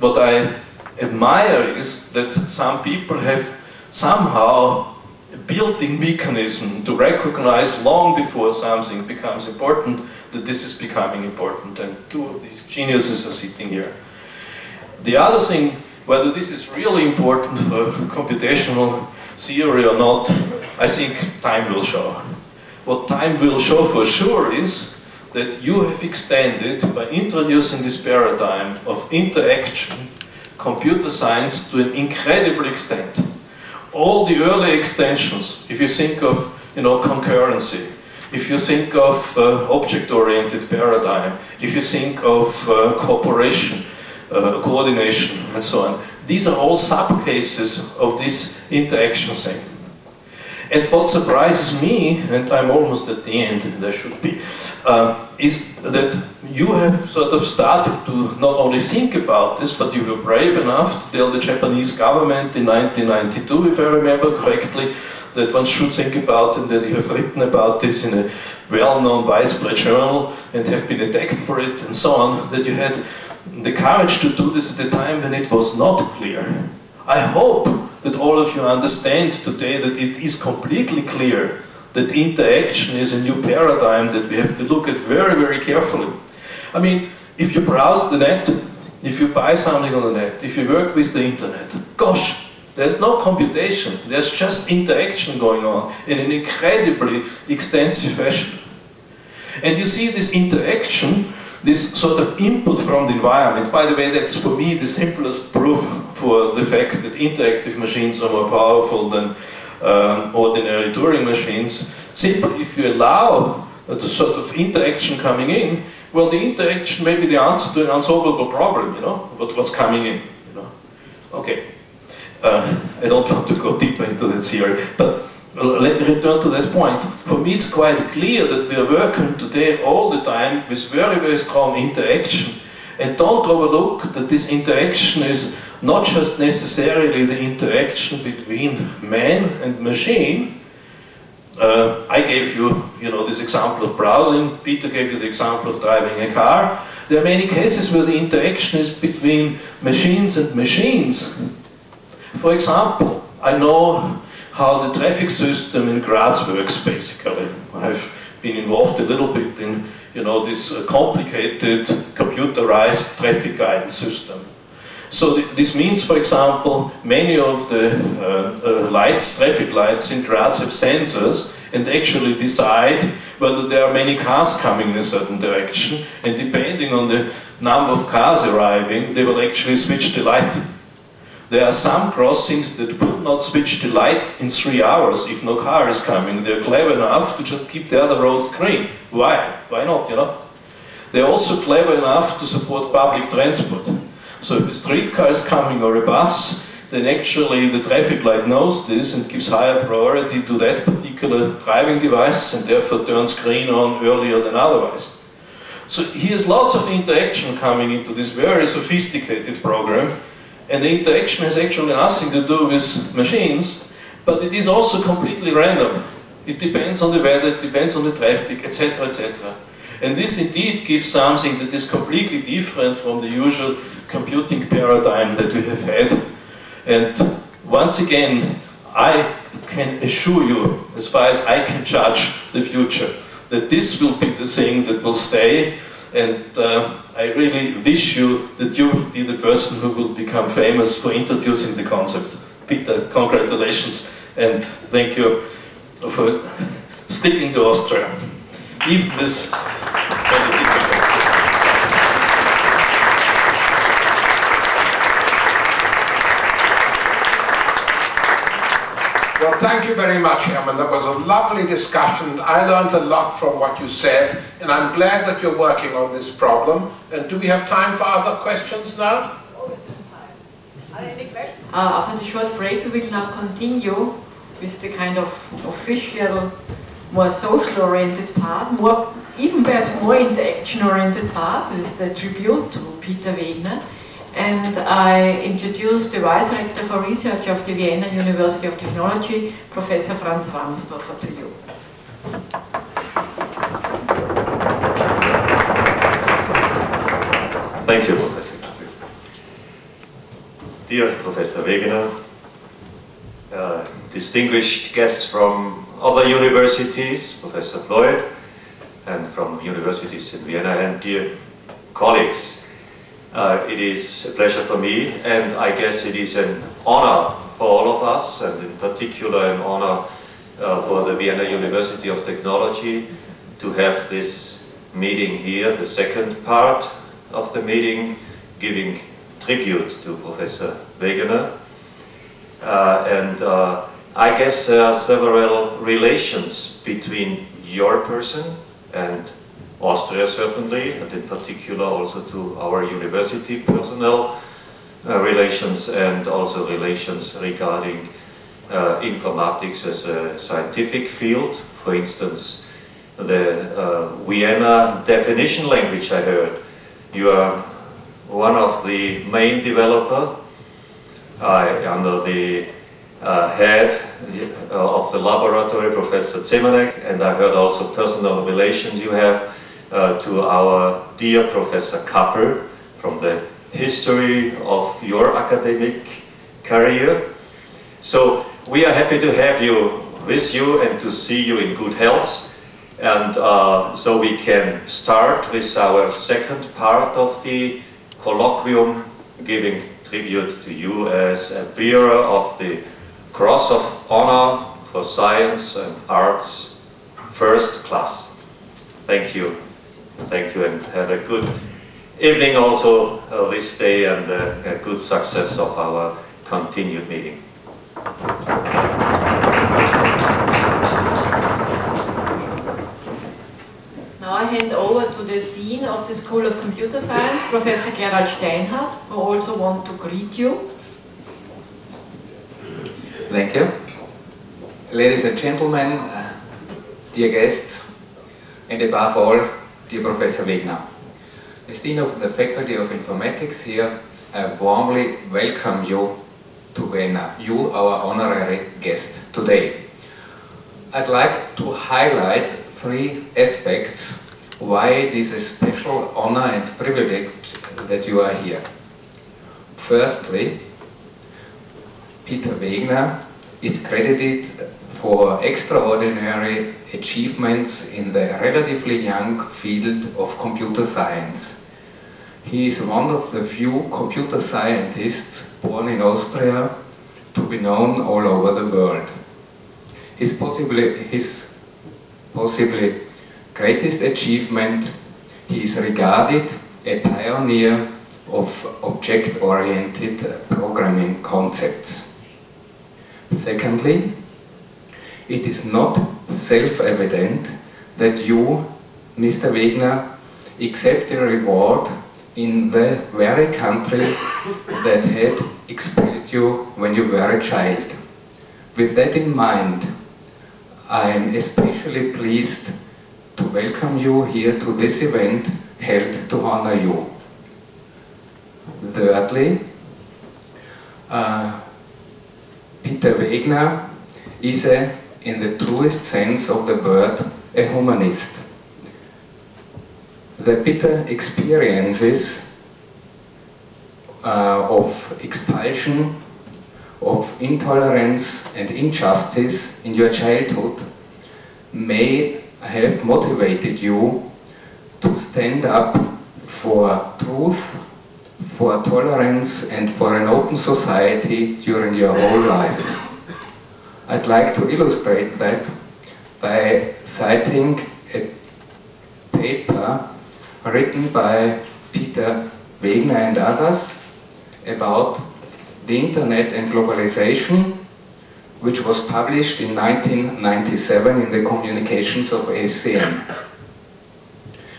what I admire is that some people have somehow a built-in mechanism to recognize long before something becomes important that this is becoming important, and two of these geniuses are sitting here. The other thing, whether this is really important for computational theory or not, I think time will show. What time will show for sure is that you have extended, by introducing this paradigm of interaction, computer science to an incredible extent. All the early extensions, if you think of, concurrency, if you think of object-oriented paradigm, if you think of cooperation, coordination, and so on, these are all sub-cases of this interaction thing. And what surprises me, and I'm almost at the end, and I should be, is that you have sort of started to not only think about this, but you were brave enough to tell the Japanese government in 1992, if I remember correctly, that one should think about, and that you have written about this in a well-known widespread journal and have been attacked for it and so on, that you had the courage to do this at a time when it was not clear. I hope that all of you understand today that it is completely clear that interaction is a new paradigm that we have to look at very, very carefully. I mean, if you browse the net, if you buy something on the net, if you work with the internet, gosh, there's no computation, there's just interaction going on in an incredibly extensive fashion. And you see this interaction this sort of input from the environment. By the way, that's for me the simplest proof for the fact that interactive machines are more powerful than ordinary Turing machines. Simply, if you allow the sort of interaction coming in, well, the interaction may be the answer to an unsolvable problem, you know, what's coming in, you know. Okay, I don't want to go deeper into that theory, but let me return to that point. For me, it's quite clear that we are working today all the time with very, very strong interaction. And don't overlook that this interaction is not just necessarily the interaction between man and machine. I gave you, this example of browsing. Peter gave you the example of driving a car. There are many cases where the interaction is between machines and machines. For example, I know how the traffic system in Graz works, basically. I've been involved a little bit in, this complicated computerized traffic guidance system. So this means, for example, many of the traffic lights in Graz have sensors and actually decide whether there are many cars coming in a certain direction, and depending on the number of cars arriving, they will actually switch the light. There are some crossings that will not switch the light in 3 hours if no car is coming. They're clever enough to just keep the other road green. Why? Why not, They're also clever enough to support public transport. So if a streetcar is coming or a bus, then actually the traffic light knows this and gives higher priority to that particular driving device and therefore turns green on earlier than otherwise. So here's lots of interaction coming into this very sophisticated program. And the interaction has actually nothing to do with machines, but it is also completely random. It depends on the weather, it depends on the traffic, etc., etc. And this indeed gives something that is completely different from the usual computing paradigm that we have had. And once again, I can assure you, as far as I can judge the future, that this will be the thing that will stay. And I really wish you that you will be the person who will become famous for introducing the concept. Peter, congratulations, and thank you for sticking to Austria. Even this Well, thank you very much, Herman. That was a lovely discussion. I learned a lot from what you said, and I'm glad that you're working on this problem. And do we have time for other questions now? Always time. Are there any questions? After the short break, we will now continue with the kind of official, more social-oriented part, even perhaps more interaction-oriented part, with the tribute to Peter Wegner. And I introduce the Vice Rector for Research of the Vienna University of Technology, Professor Franz Ransdorfer, to you. Thank you, Professor. Dear Professor Wegner, distinguished guests from other universities, Professor Floyd, and from universities in Vienna, and dear colleagues. It is a pleasure for me, and I guess it is an honor for all of us, and in particular an honor for the Vienna University of Technology to have this meeting here, the second part of the meeting, giving tribute to Professor Wegner. I guess there are several relations between your person and Austria, certainly, and in particular also to our university personnel relations, and also relations regarding informatics as a scientific field. For instance, the Vienna definition language I heard. You are one of the main developer under the head of the laboratory, Professor Zemanek, and I heard also personal relations you have to our dear Professor Kappel from the history of your academic career. So we are happy to have you with you and to see you in good health. And so we can start with our second part of the colloquium, giving tribute to you as a bearer of the Cross of Honour for Science and Arts, first class. Thank you. Thank you, and have a good evening also this day, and a good success of our continued meeting. Now I hand over to the Dean of the School of Computer Science, Professor Gerald Steinhardt, who also want to greet you. Thank you. Ladies and gentlemen, dear guests, and above all, dear Professor Wegner. As Dean of the Faculty of Informatics here, I warmly welcome you to Vienna, you, our honorary guest today. I'd like to highlight 3 aspects why it is a special honor and privilege that you are here. Firstly, Peter Wegner is credited for extraordinary achievements in the relatively young field of computer science. He is one of the few computer scientists born in Austria to be known all over the world. His possibly greatest achievement, he is regarded a pioneer of object-oriented programming concepts. Secondly, it is not self-evident that you, Mr. Wegner, accept a reward in the very country that had expelled you when you were a child. With that in mind, I am especially pleased to welcome you here to this event held to honor you. Thirdly, Peter Wegner is in the truest sense of the word, a humanist. The bitter experiences of expulsion, of intolerance and injustice in your childhood may have motivated you to stand up for truth, for tolerance and for an open society during your whole life. I'd like to illustrate that by citing a paper written by Peter Wegner and others about the Internet and globalization, which was published in 1997 in the Communications of ACM.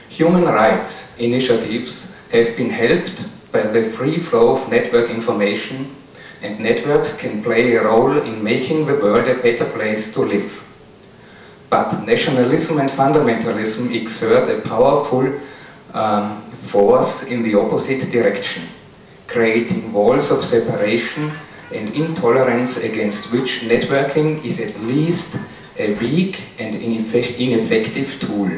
Human rights initiatives have been helped by the free flow of network information, and networks can play a role in making the world a better place to live. But nationalism and fundamentalism exert a powerful force in the opposite direction, creating walls of separation and intolerance against which networking is at least a weak and ineffective tool.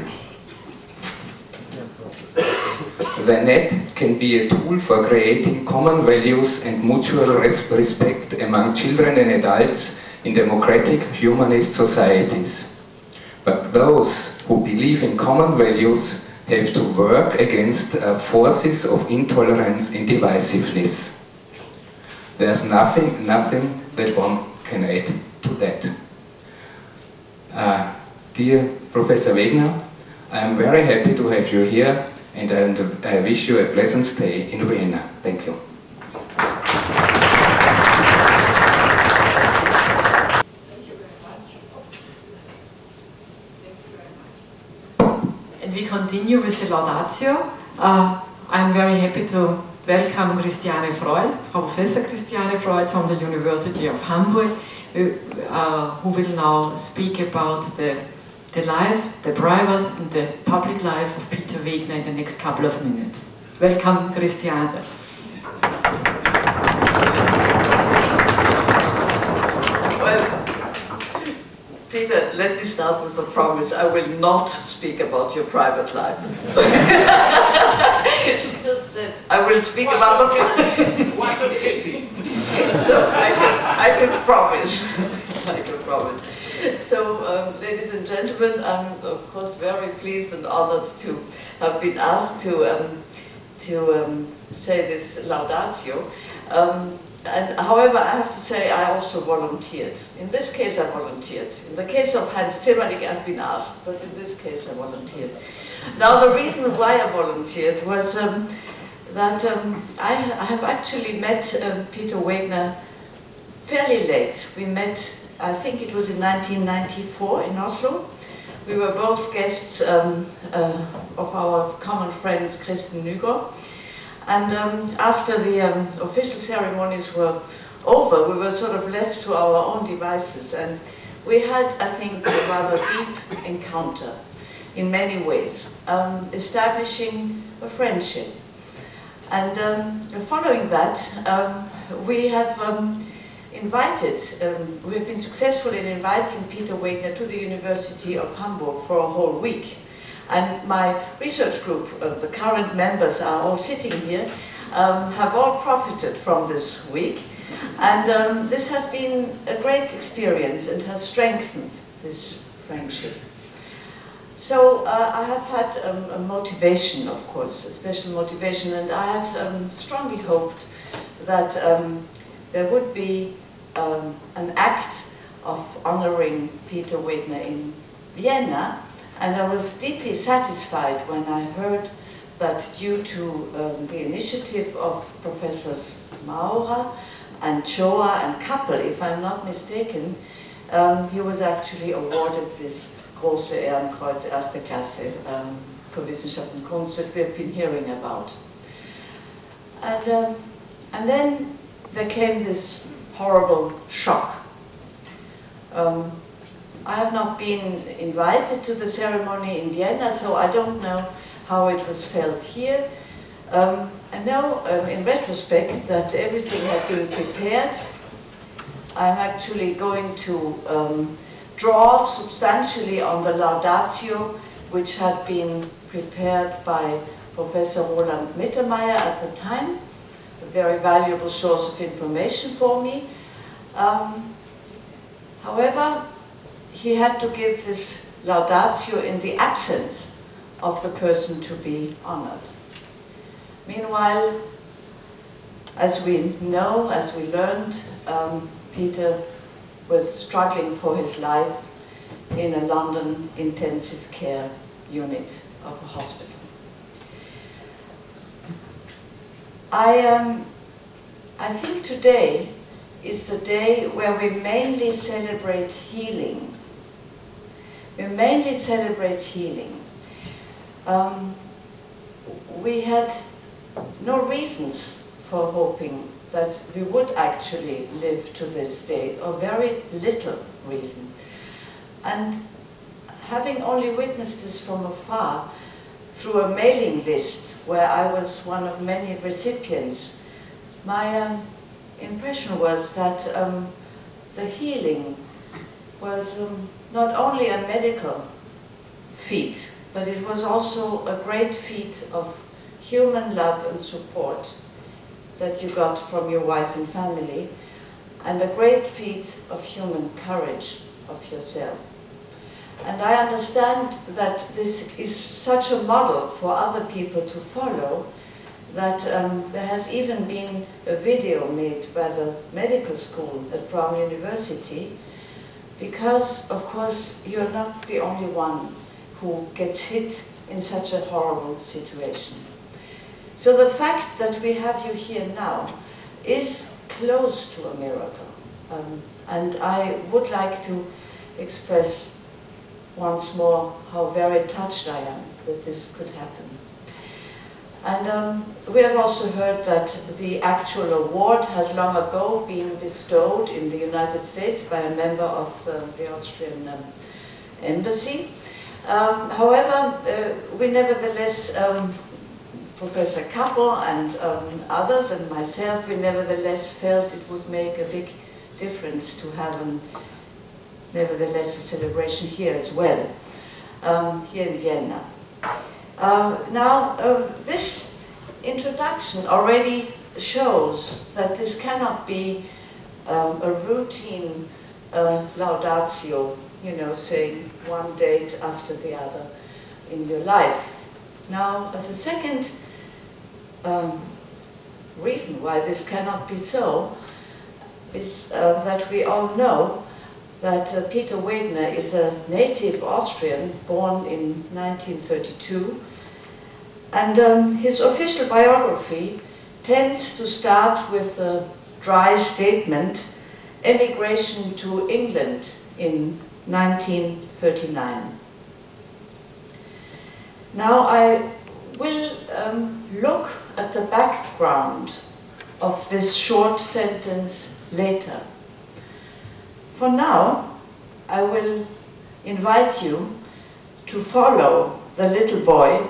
The net can be a tool for creating common values and mutual respect among children and adults in democratic humanist societies. But those who believe in common values have to work against forces of intolerance and divisiveness. There's nothing that one can add to that. Dear Professor Wegner, I am very happy to have you here, and I wish you a pleasant stay in Vienna. Thank you. And we continue with the laudatio. I'm very happy to welcome Christiane Freud, Professor Christiane Freud from the University of Hamburg, who will now speak about the life, the private and the public life of Peter Wegner in the next couple of minutes. Welcome, Christiane. Peter, let me start with a promise. I will not speak about your private life. It's just that I will speak about the What a pity. So I can promise. I can promise. So, ladies and gentlemen, I'm of course very pleased and honored to have been asked to say this laudatio. however, I have to say I also volunteered. In this case, I volunteered. In the case of Heinz Zimmerlich, I've been asked, but in this case, I volunteered. Now, the reason why I volunteered was that I have actually met Peter Wegner fairly late. We met, I think it was in 1994 in Oslo. We were both guests of our common friends, Kristen Nygaard. And after the official ceremonies were over, we were sort of left to our own devices. And we had, I think, a rather deep encounter in many ways, establishing a friendship. And following that, we have been successful in inviting Peter Wegner to the University of Hamburg for a whole week. And my research group, the current members are all sitting here, have all profited from this week. And this has been a great experience and has strengthened this friendship. So I have had a motivation, of course, a special motivation, and I had strongly hoped that there would be an act of honoring Peter Wegner in Vienna, and I was deeply satisfied when I heard that due to the initiative of Professors Maurer and Schoa and Kappel, if I'm not mistaken, he was actually awarded this große Ehrenkreuz erste Klasse für Wissenschaft und Kunst that we've been hearing about. And then there came this horrible shock. I have not been invited to the ceremony in Vienna, so I don't know how it was felt here. I know in retrospect that everything had been prepared. I'm actually going to draw substantially on the laudatio, which had been prepared by Professor Roland Mittermeier at the time, a very valuable source of information for me. However, he had to give this laudatio in the absence of the person to be honored. Meanwhile, as we know, as we learned, Peter was struggling for his life in a London intensive care unit of a hospital. I think today is the day where we mainly celebrate healing. We mainly celebrate healing. We had no reasons for hoping that we would actually live to this day, or very little reason. And having only witnessed this from afar, through a mailing list where I was one of many recipients, my impression was that the healing was not only a medical feat, but it was also a great feat of human love and support that you got from your wife and family, and a great feat of human courage of yourself. And I understand that this is such a model for other people to follow that there has even been a video made by the medical school at Brown University, because, of course, you're not the only one who gets hit in such a horrible situation. So the fact that we have you here now is close to a miracle. And I would like to express once more how very touched I am that this could happen. And we have also heard that the actual award has long ago been bestowed in the United States by a member of the Austrian embassy. However, we nevertheless, Professor Kappel and others and myself, we nevertheless felt it would make a big difference to have nevertheless a celebration here as well, here in Vienna. This introduction already shows that this cannot be a routine laudatio, you know, saying one date after the other in your life. Now, the second reason why this cannot be so is that we all know that Peter Wegner is a native Austrian born in 1932, and his official biography tends to start with a dry statement, emigration to England in 1939. Now I will look at the background of this short sentence later. For now, I will invite you to follow the little boy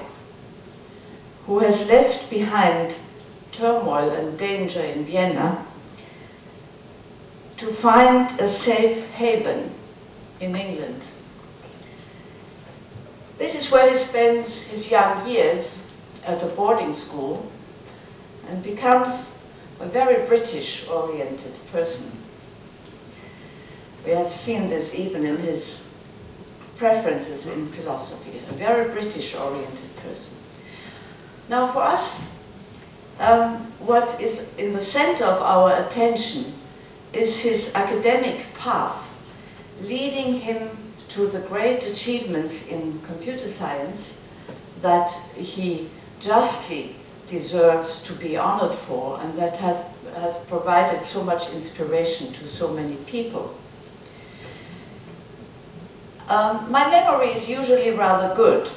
who has left behind turmoil and danger in Vienna to find a safe haven in England. This is where he spends his young years at a boarding school and becomes a very British-oriented person. We have seen this even in his preferences in philosophy, a very British-oriented person. Now for us, what is in the center of our attention is his academic path, leading him to the great achievements in computer science that he justly deserves to be honored for, and that has provided so much inspiration to so many people. My memory is usually rather good,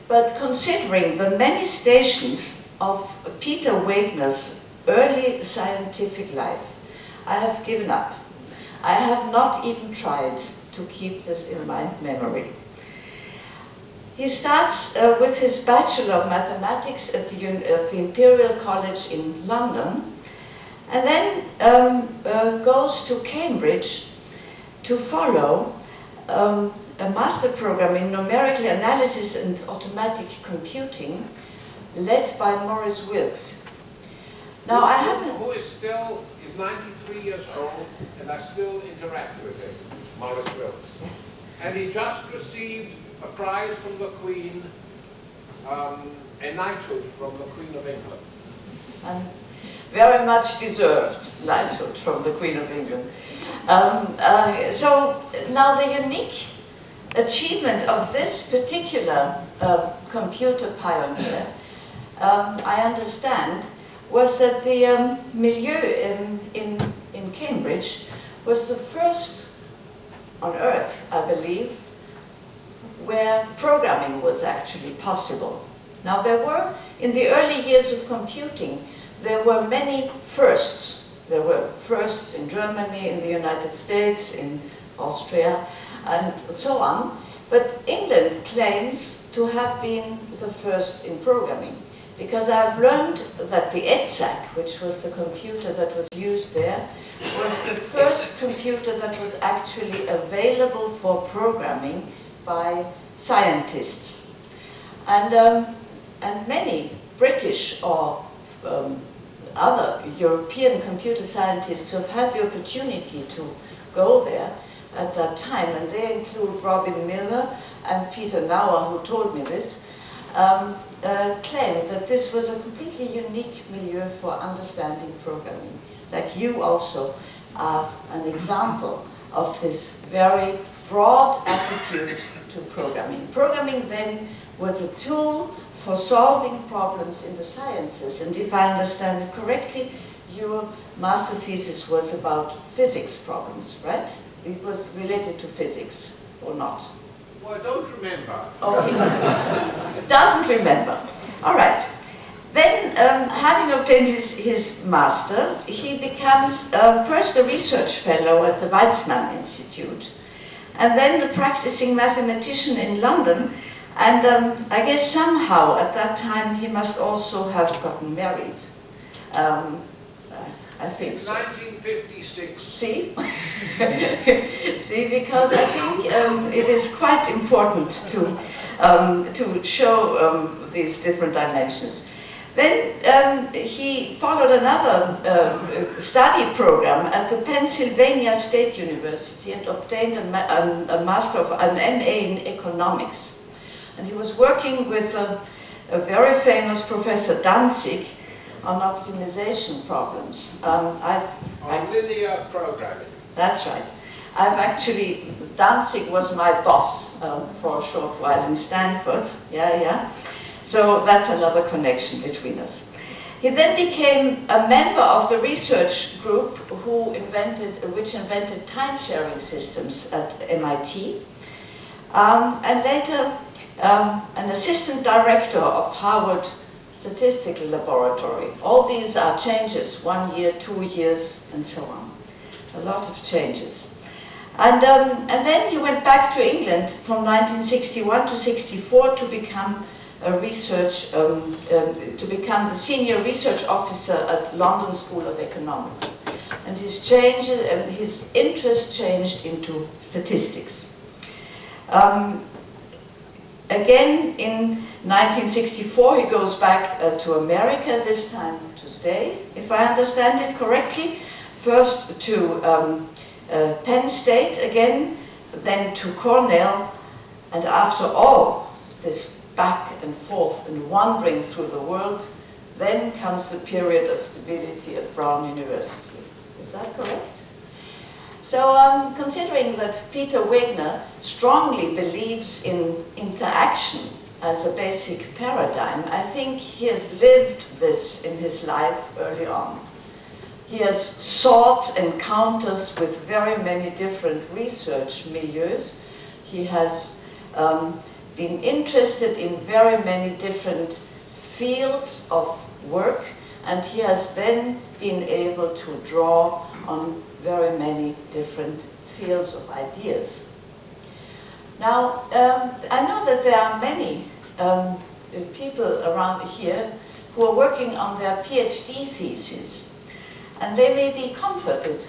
but considering the many stations of Peter Wegner's early scientific life, I have given up. I have not even tried to keep this in my memory. He starts with his Bachelor of Mathematics at the Imperial College in London, and then goes to Cambridge to follow a master program in numerical analysis and automatic computing, led by Maurice Wilks. Now I haven't... Who is 93 years old, and I still interact with him, Maurice Wilks. And he just received a prize from the Queen, a knighthood from the Queen of England. And very much deserved knighthood from the Queen of England. So now the unique achievement of this particular computer pioneer, I understand, was that the milieu in Cambridge was the first on Earth, I believe, where programming was actually possible. Now there were, in the early years of computing, there were many firsts. There were firsts in Germany, in the United States, in Austria, and so on. But England claims to have been the first in programming, because I've learned that the ETSAC, which was the computer that was used there, was the first computer that was actually available for programming by scientists. And many British or other European computer scientists have had the opportunity to go there at that time, and they include Robin Milner and Peter Nauer, who told me this, claimed that this was a completely unique milieu for understanding programming, that you also are an example of this very broad attitude to programming. Programming then was a tool for solving problems in the sciences, and if I understand it correctly, your master thesis was about physics problems, right? It was related to physics, or not? Well, I don't remember. Okay. Doesn't remember. All right. Then, having obtained his master, he becomes first a research fellow at the Weizmann Institute, and then a practicing mathematician in London. And I guess somehow at that time he must also have gotten married. I think so. 1956. See? See, because I think it is quite important to show these different dimensions. Then he followed another study program at the Pennsylvania State University and obtained a master of an MA in economics. And he was working with a very famous Professor Danzig on optimization problems. On linear programming. That's right. I've actually, Danzig was my boss for a short while in Stanford. Yeah. So that's another connection between us. He then became a member of the research group which invented time-sharing systems at MIT, and later an assistant director of Harvard Statistical Laboratory. All these are changes, 1 year, 2 years, and so on. A lot of changes. And then he went back to England from 1961 to 64 to become the senior research officer at London School of Economics. And his interest changed into statistics. Again, in 1964, he goes back to America, this time to stay, if I understand it correctly. First to Penn State again, then to Cornell, and after all this back and forth and wandering through the world, then comes the period of stability at Brown University. Is that correct? So considering that Peter Wegner strongly believes in interaction as a basic paradigm, I think he has lived this in his life early on. He has sought encounters with very many different research milieus. He has been interested in very many different fields of work, and he has then been able to draw on very many different fields of ideas. Now, I know that there are many people around here who are working on their PhD thesis, and they may be comforted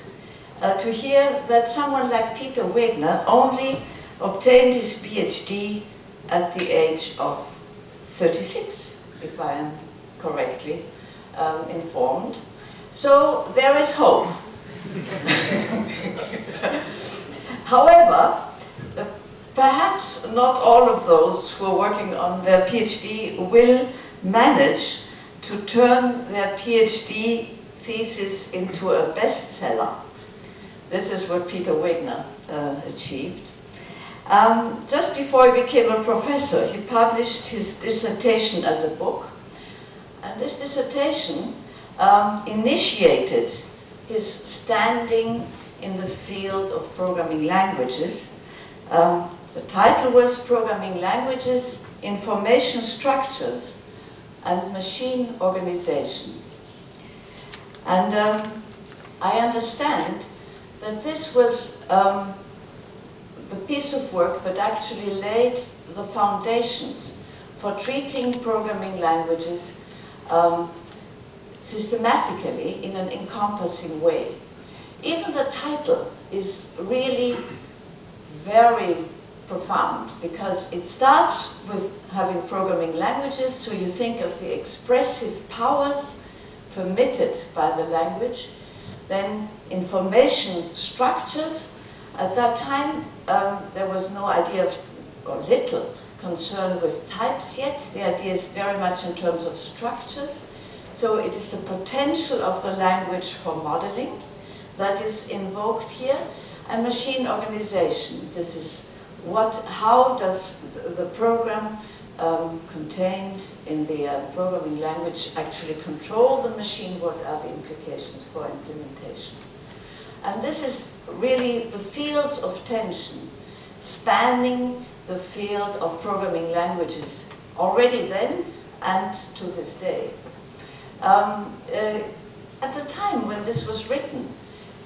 to hear that someone like Peter Wegner only obtained his PhD at the age of 36, if I am correctly informed. So there is hope. However, perhaps not all of those who are working on their PhD will manage to turn their PhD thesis into a bestseller. This is what Peter Wegner achieved. Just before he became a professor, he published his dissertation as a book. And this dissertation initiated his standing in the field of programming languages. The title was Programming Languages, Information Structures, and Machine Organization. And I understand that this was the piece of work that actually laid the foundations for treating programming languages systematically in an encompassing way. Even the title is really very profound, because it starts with having programming languages, so you think of the expressive powers permitted by the language, then information structures. At that time, there was no idea of, or little concern with types yet. The idea is very much in terms of structures. So it is the potential of the language for modeling that is invoked here, and machine organization. This is how does the program contained in the programming language actually control the machine? What are the implications for implementation? And this is really the fields of tension, spanning the field of programming languages already then and to this day. At the time when this was written,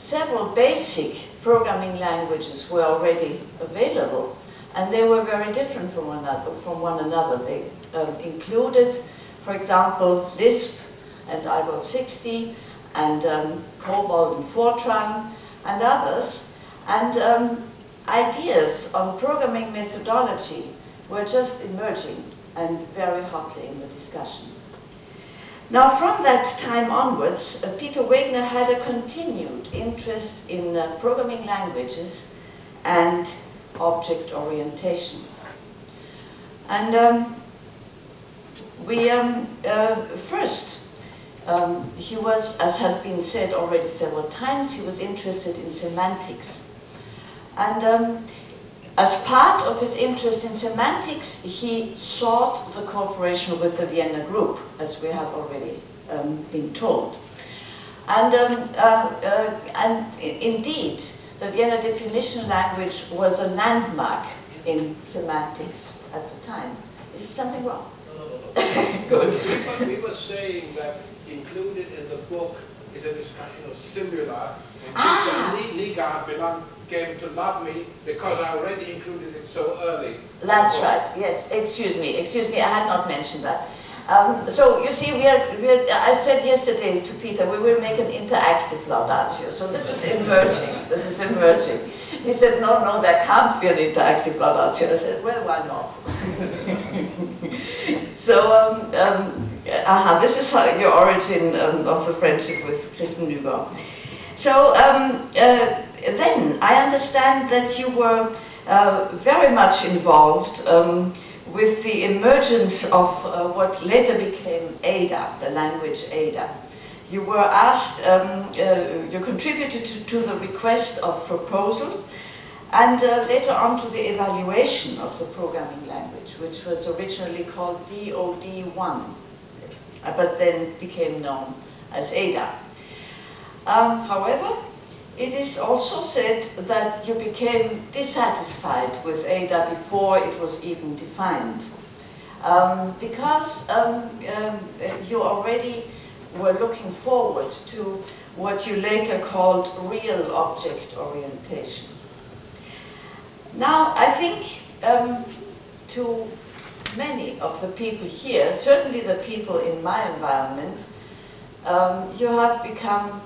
several basic programming languages were already available, and they were very different from one another. They included, for example, Lisp and IGO60 and COBOL and Fortran and others, and ideas on programming methodology were just emerging and very hotly in the discussion. Now, from that time onwards, Peter Wegner had a continued interest in programming languages and object orientation. And we first he was, as has been said already several times, he was interested in semantics. And as part of his interest in semantics, he sought the cooperation with the Vienna group, as we have already been told. And indeed, the Vienna definition language was a landmark in semantics at the time. Is something wrong? Good. But we were saying that included in the book is a discussion of simula. And Liga came to love me because I already included it so early. That's right, yes. Excuse me, I had not mentioned that. So you see, I said yesterday to Peter, we will make an interactive laudatio. So this is emerging. He said, no, there can't be an interactive laudatio. I said, well, why not? So, this is your origin of the friendship with Christian Nüber. So, then I understand that you were very much involved with the emergence of what later became Ada, the language Ada. You were asked, you contributed to the request of proposal and later on to the evaluation of the programming language, which was originally called DOD1, but then became known as Ada. However, it is also said that you became dissatisfied with Ada before it was even defined, because you already were looking forward to what you later called real object orientation. Now, I think to many of the people here, certainly the people in my environment, you have become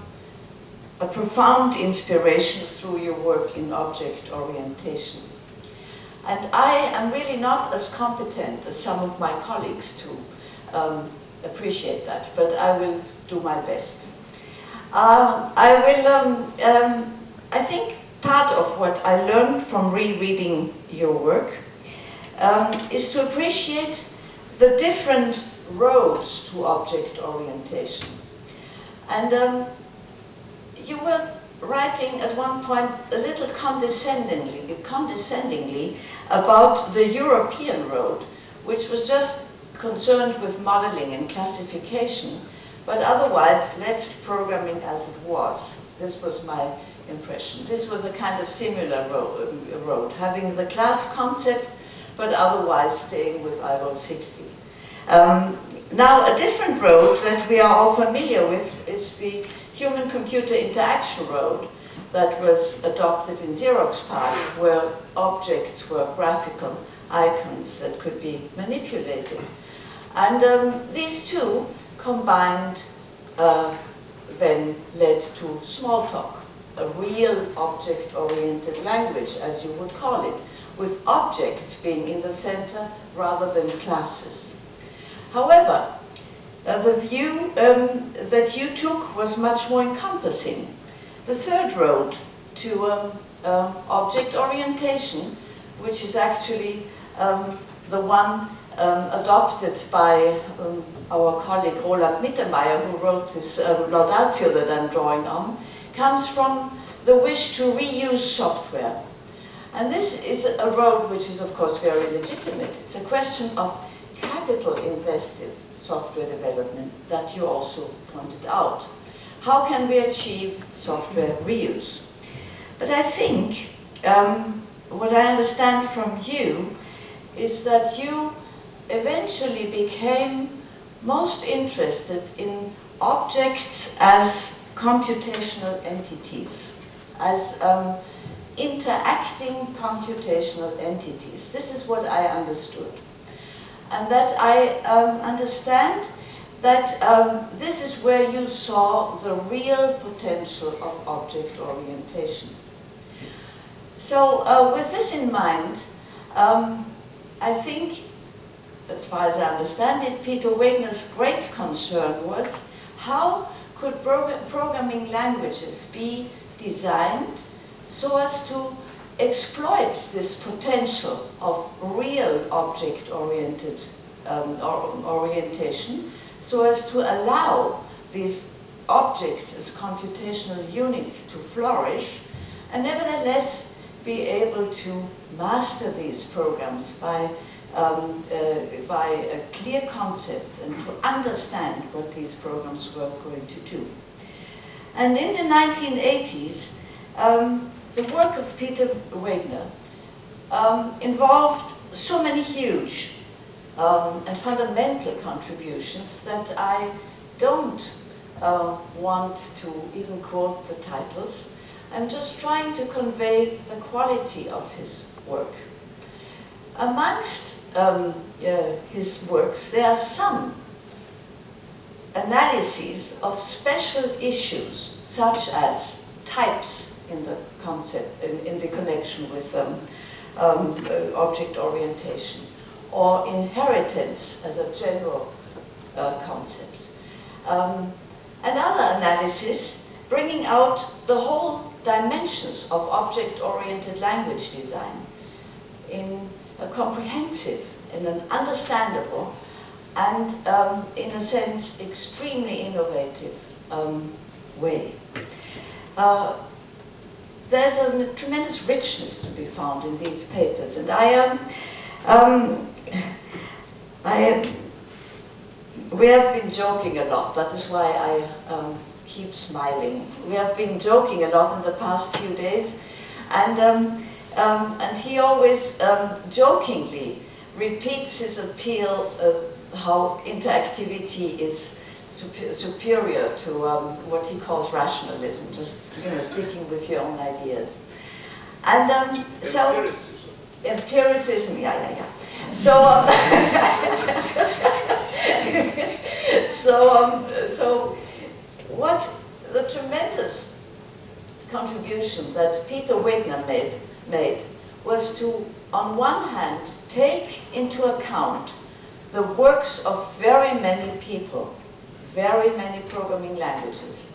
a profound inspiration through your work in object orientation. And I am really not as competent as some of my colleagues to appreciate that, but I will do my best. I think part of what I learned from rereading your work is to appreciate the different roads to object orientation. And you were writing at one point a little condescendingly about the European road, which was just concerned with modeling and classification, but otherwise left programming as it was. This was my impression. This was a kind of similar road, having the class concept, but otherwise staying with IO 60. Now, a different road that we are all familiar with is the human-computer interaction road that was adopted in Xerox PARC, where objects were graphical icons that could be manipulated. And these two combined then led to Smalltalk, a real object-oriented language, as you would call it, with objects being in the center rather than classes. However, the view that you took was much more encompassing. The third road to object orientation, which is actually the one adopted by our colleague Roland Mittermeier, who wrote this laudatio that I'm drawing on, comes from the wish to reuse software. And this is a road which is, of course, very legitimate. It's a question of capital invested software development that you also pointed out. How can we achieve software reuse? But I think what I understand from you is that you eventually became most interested in objects as computational entities, as interacting computational entities. This is what I understood. And that I understand that this is where you saw the real potential of object orientation. So with this in mind, I think, as far as I understand it, Peter Wegner's great concern was how could programming languages be designed so as to exploit this potential of real object-oriented orientation, so as to allow these objects as computational units to flourish, and nevertheless be able to master these programs by clear concepts and to understand what these programs were going to do. And in the 1980s, the work of Peter Wegner involved so many huge and fundamental contributions that I don't want to even quote the titles. I'm just trying to convey the quality of his work. Amongst his works, there are some analyses of special issues, such as types in the concept, in the connection with object orientation, or inheritance as a general concept. And other analysis bringing out the whole dimensions of object-oriented language design in a comprehensive, in an understandable, and in a sense extremely innovative way. There's a tremendous richness to be found in these papers, and we have been joking a lot. That is why I keep smiling. We have been joking a lot in the past few days, and he always jokingly repeats his appeal of how interactivity is superior to what he calls rationalism, just sticking with your own ideas. And empiricism, yeah. So what the tremendous contribution that Peter Wegner made was to, on one hand, take into account the works of very many people, very many programming languages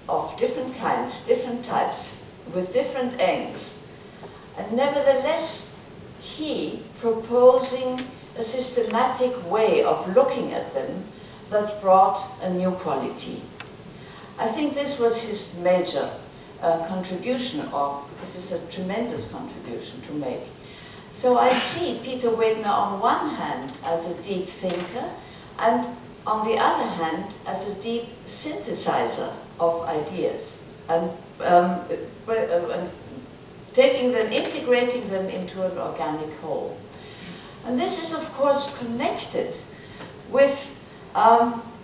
of different kinds, different types, with different aims, and nevertheless he proposing a systematic way of looking at them that brought a new quality. I think this was his major contribution, or this is a tremendous contribution to make. So I see Peter Wegner on one hand as a deep thinker, and on the other hand as a deep synthesizer of ideas, and taking them, integrating them into an organic whole. And this is of course connected with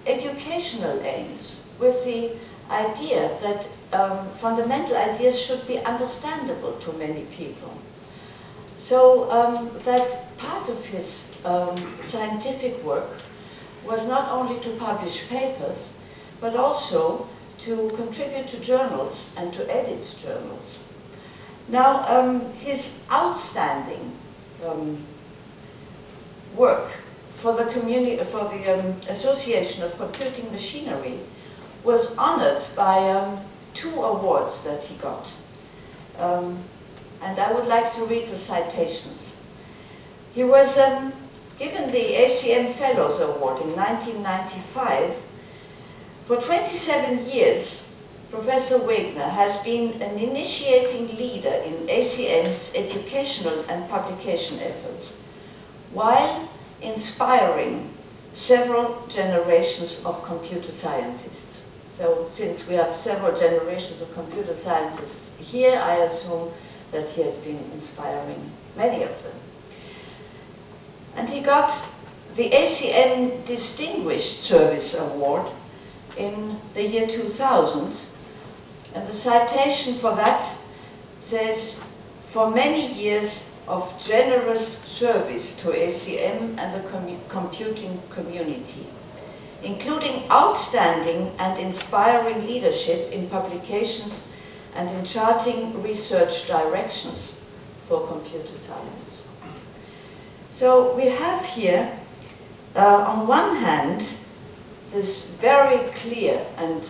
educational aims, with the idea that fundamental ideas should be understandable to many people. So that part of his scientific work was not only to publish papers, but also to contribute to journals and to edit journals. Now, his outstanding work for the Association of Computing Machinery was honored by 2 awards that he got. And I would like to read the citations. He was given the ACM Fellows Award in 1995. For 27 years, Professor Wegner has been an initiating leader in ACM's educational and publication efforts, while inspiring several generations of computer scientists. So since we have several generations of computer scientists here, I assume that he has been inspiring many of them. And he got the ACM Distinguished Service Award in the year 2000, and the citation for that says, "For many years of generous service to ACM and the computing community, including outstanding and inspiring leadership in publications and in charting research directions for computer science." So we have here, on one hand, this very clear and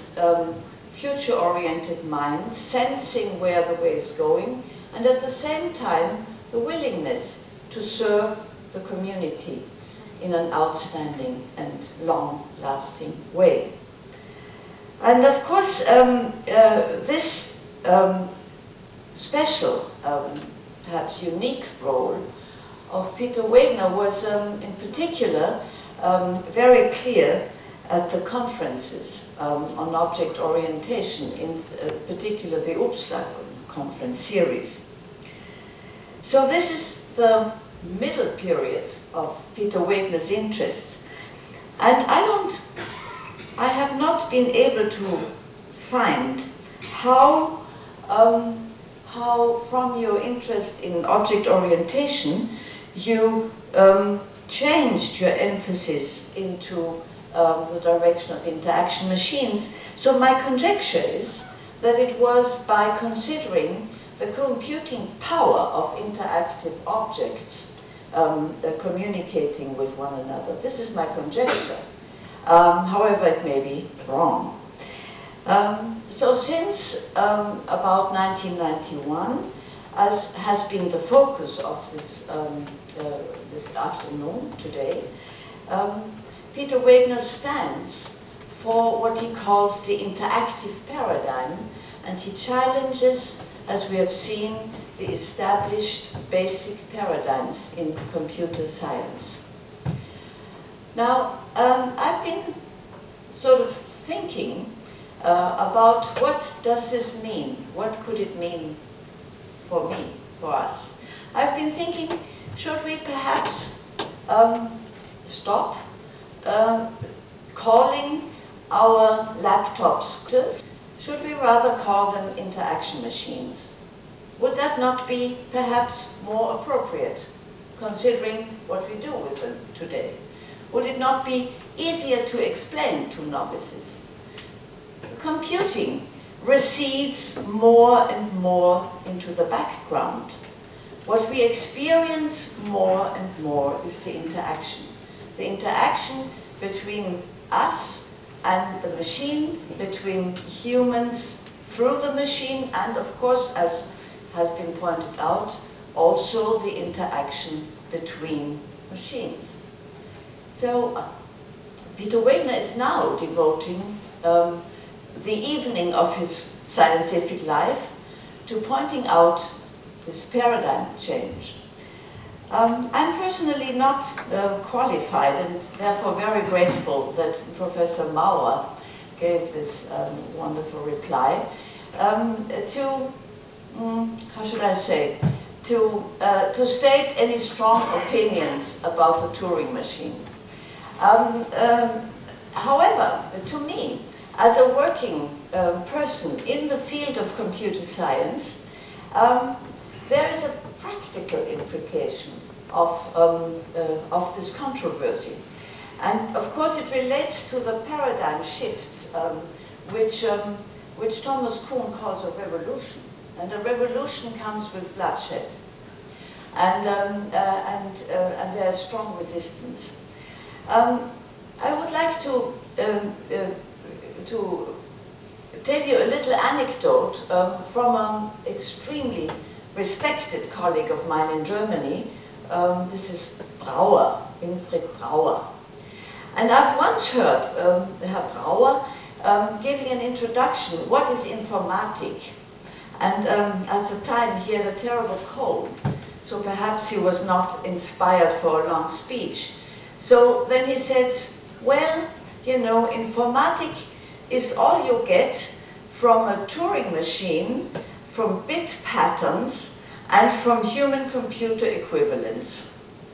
future-oriented mind, sensing where the way is going, and at the same time, the willingness to serve the community in an outstanding and long-lasting way. And of course, this special, perhaps unique role of Peter Wegner was in particular very clear at the conferences on object orientation, in particular the Uppsala conference series. So this is the middle period of Peter Wegner's interests. And I have not been able to find how from your interest in object orientation, you changed your emphasis into the direction of interaction machines. So my conjecture is that it was by considering the computing power of interactive objects communicating with one another. This is my conjecture. However, it may be wrong. So since about 1991, as has been the focus of this, this afternoon today, Peter Wegner stands for what he calls the interactive paradigm, and he challenges, as we have seen, the established basic paradigms in computer science. Now, I've been sort of thinking about what does this mean? What could it mean for me, for us? I've been thinking, should we perhaps stop calling our laptops computers? Should we rather call them interaction machines? Would that not be perhaps more appropriate, considering what we do with them today? Would it not be easier to explain to novices? Computing recedes more and more into the background. What we experience more and more is the interaction. The interaction between us and the machine, between humans through the machine, and of course, as has been pointed out, also the interaction between machines. So Peter Wegner is now devoting the evening of his scientific life to pointing out this paradigm change. I'm personally not qualified, and therefore very grateful that Professor Mauer gave this wonderful reply, to, how should I say, to state any strong opinions about the Turing machine. However, to me, as a working person in the field of computer science, there is a practical implication of this controversy. And of course it relates to the paradigm shifts which Thomas Kuhn calls a revolution. And a revolution comes with bloodshed. And there's strong resistance. I would like to tell you a little anecdote from an extremely respected colleague of mine in Germany. This is Brauer, Winfried Brauer. And I've once heard Herr Brauer giving an introduction, what is Informatik? And at the time he had a terrible cold, so perhaps he was not inspired for a long speech. So then he said, well, you know, Informatik is all you get from a Turing machine, from bit patterns, and from human-computer equivalence.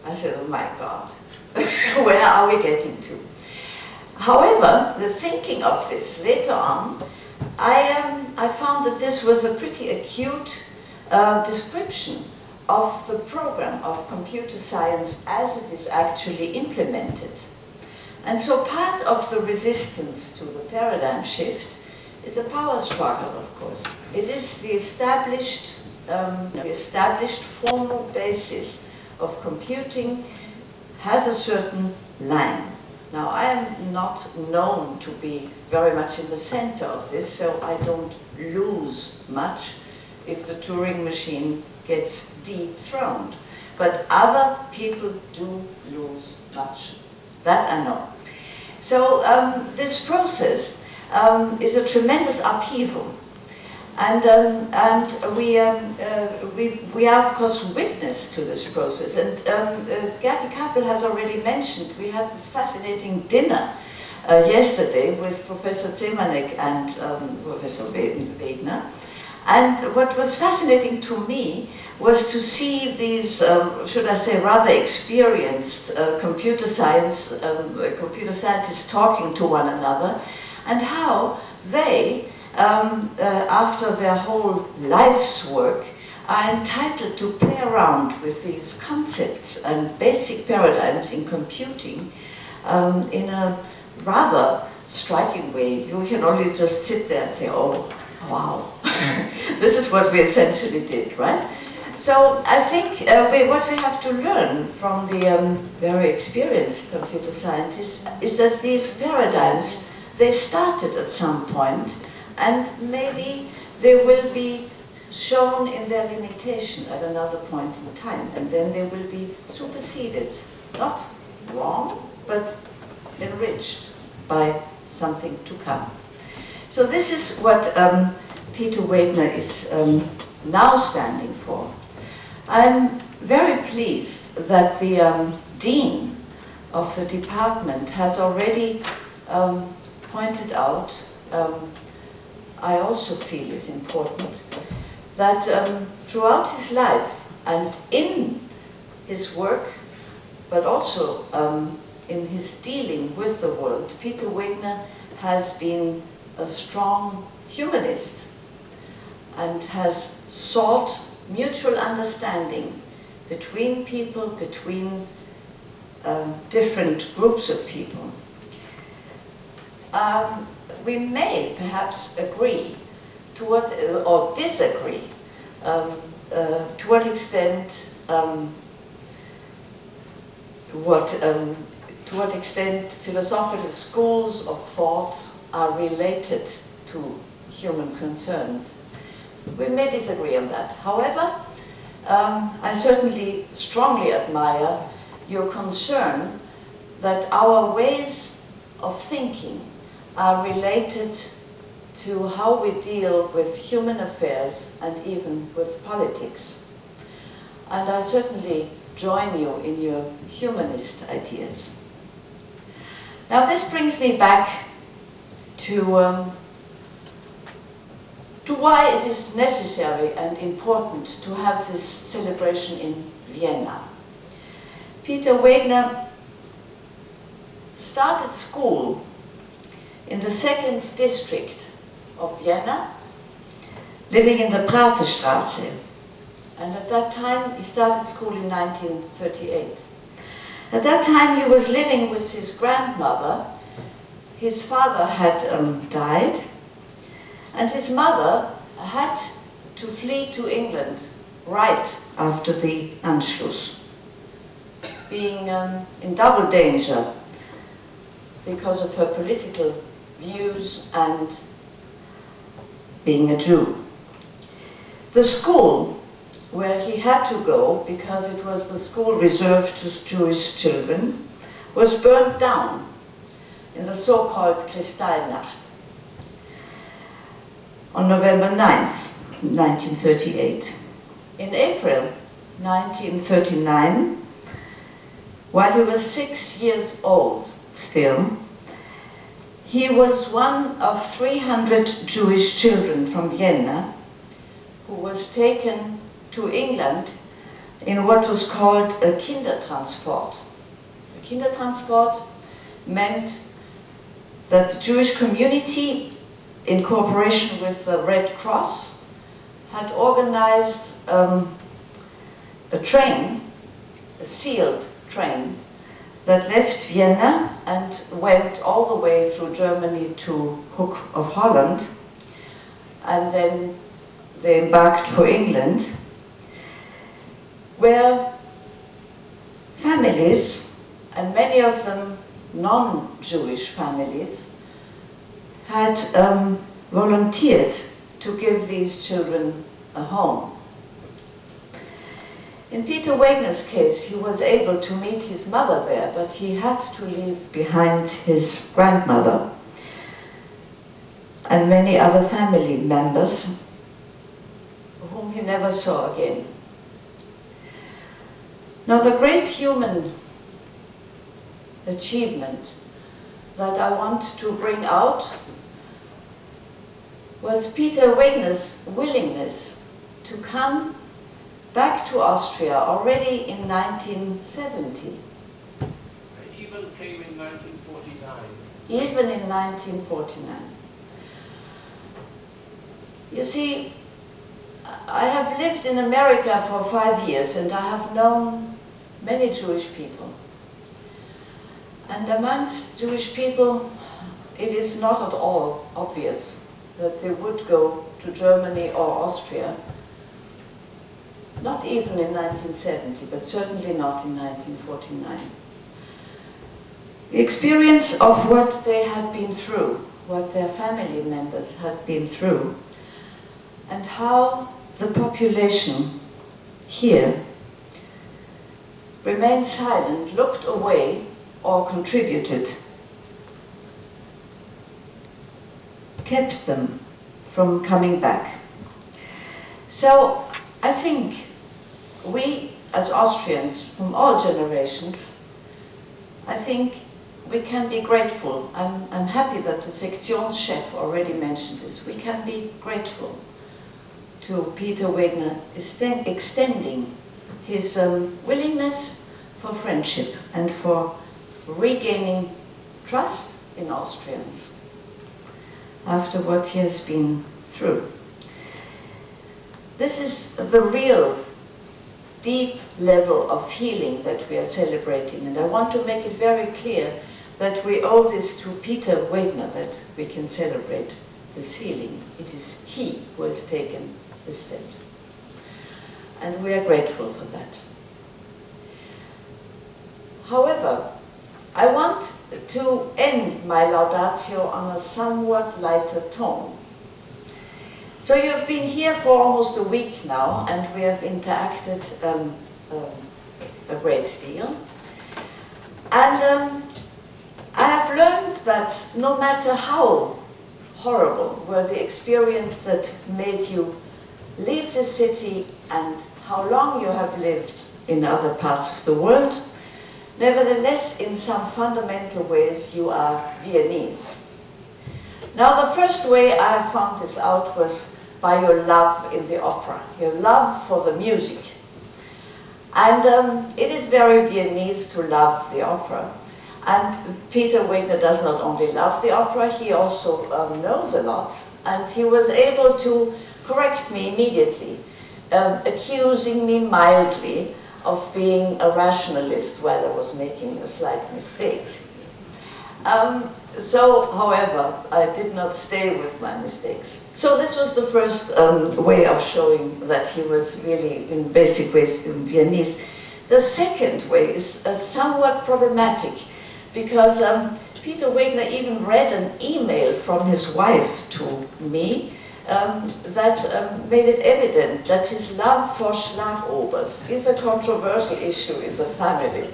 I said, oh my God, where are we getting to? However, the thinking of this later on, I found that this was a pretty acute description of the program of computer science as it is actually implemented. And so part of the resistance to the paradigm shift is a power struggle, of course. It is the established formal basis of computing has a certain line. Now, I am not known to be very much in the center of this, so I don't lose much if the Turing machine gets dethroned. But other people do lose much. That I know. So this process is a tremendous upheaval. And we are, of course, witness to this process. And Gerti Kappel has already mentioned, we had this fascinating dinner yesterday with Professor Zemanek and Professor Wegner. And what was fascinating to me was to see these, should I say, rather experienced computer scientists talking to one another, and how they, after their whole life's work, are entitled to play around with these concepts and basic paradigms in computing in a rather striking way. You can only just sit there and say, oh, wow, this is what we essentially did, right? So I think what we have to learn from the very experienced computer scientists is that these paradigms, they started at some point, and maybe they will be shown in their limitation at another point in time, and then they will be superseded, not wrong, but enriched by something to come. So this is what Peter Wegner is now standing for. I'm very pleased that the Dean of the department has already pointed out, I also feel is important, that throughout his life and in his work, but also in his dealing with the world, Peter Wegner has been a strong humanist and has sought mutual understanding between people, between different groups of people. We may perhaps agree to what, or disagree, to what extent philosophical schools of thought are related to human concerns. We may disagree on that. However, I certainly strongly admire your concern that our ways of thinking are related to how we deal with human affairs and even with politics. And I certainly join you in your humanist ideas. Now this brings me back to why it is necessary and important to have this celebration in Vienna. Peter Wegner started school in the 2nd district of Vienna, living in the Praterstraße. And at that time, he started school in 1938. At that time, he was living with his grandmother. His father had died, and his mother had to flee to England right after the Anschluss, being in double danger because of her political views and being a Jew. The school where he had to go, because it was the school reserved to Jewish children, was burned down in the so-called Kristallnacht on November 9th, 1938. In April 1939, while he was 6 years old still, he was one of 300 Jewish children from Vienna who was taken to England in what was called a Kindertransport. A Kindertransport meant that the Jewish community, in cooperation with the Red Cross, had organized a train, a sealed train, that left Vienna and went all the way through Germany to Hook of Holland, and then they embarked for England, where families, and many of them non-Jewish families, had volunteered to give these children a home. In Peter Wegner's case, he was able to meet his mother there, but he had to leave behind his grandmother. and many other family members whom he never saw again. Now, the great human achievement that I want to bring out was Peter Wegner's willingness to come back to Austria already in 1970. He even came in 1949. Even in 1949. You see, I have lived in America for 5 years and I have known many Jewish people. And amongst Jewish people, it is not at all obvious that they would go to Germany or Austria. Not even in 1970, but certainly not in 1949. The experience of what they had been through, what their family members had been through, and how the population here remained silent, looked away, or contributed, kept them from coming back. So I think we as Austrians from all generations, I think we can be grateful. I'm happy that the Sektionschef already mentioned this. We can be grateful to Peter Wegner extending his willingness for friendship and for regaining trust in Austrians after what he has been through. This is the real deep level of healing that we are celebrating, and I want to make it very clear that we owe this to Peter Wegner, that we can celebrate this healing. It is he who has taken this step, and we are grateful for that. However, I want to end my laudatio on a somewhat lighter tone. So you have been here for almost a week now, and we have interacted a great deal. And I have learned that no matter how horrible were the experience that made you leave the city and how long you have lived in other parts of the world, nevertheless, in some fundamental ways, you are Viennese. Now, the first way I have found this out was by your love in the opera, your love for the music. And it is very Viennese to love the opera. And Peter Wegner does not only love the opera, he also knows a lot. And he was able to correct me immediately, accusing me mildly of being a rationalist while I was making a slight mistake. So, however, I did not stay with my mistakes. So this was the first way of showing that he was really, in basic ways, Viennese. The second way is somewhat problematic, because Peter Wegner even read an email from his wife to me that made it evident that his love for Schlagobers is a controversial issue in the family.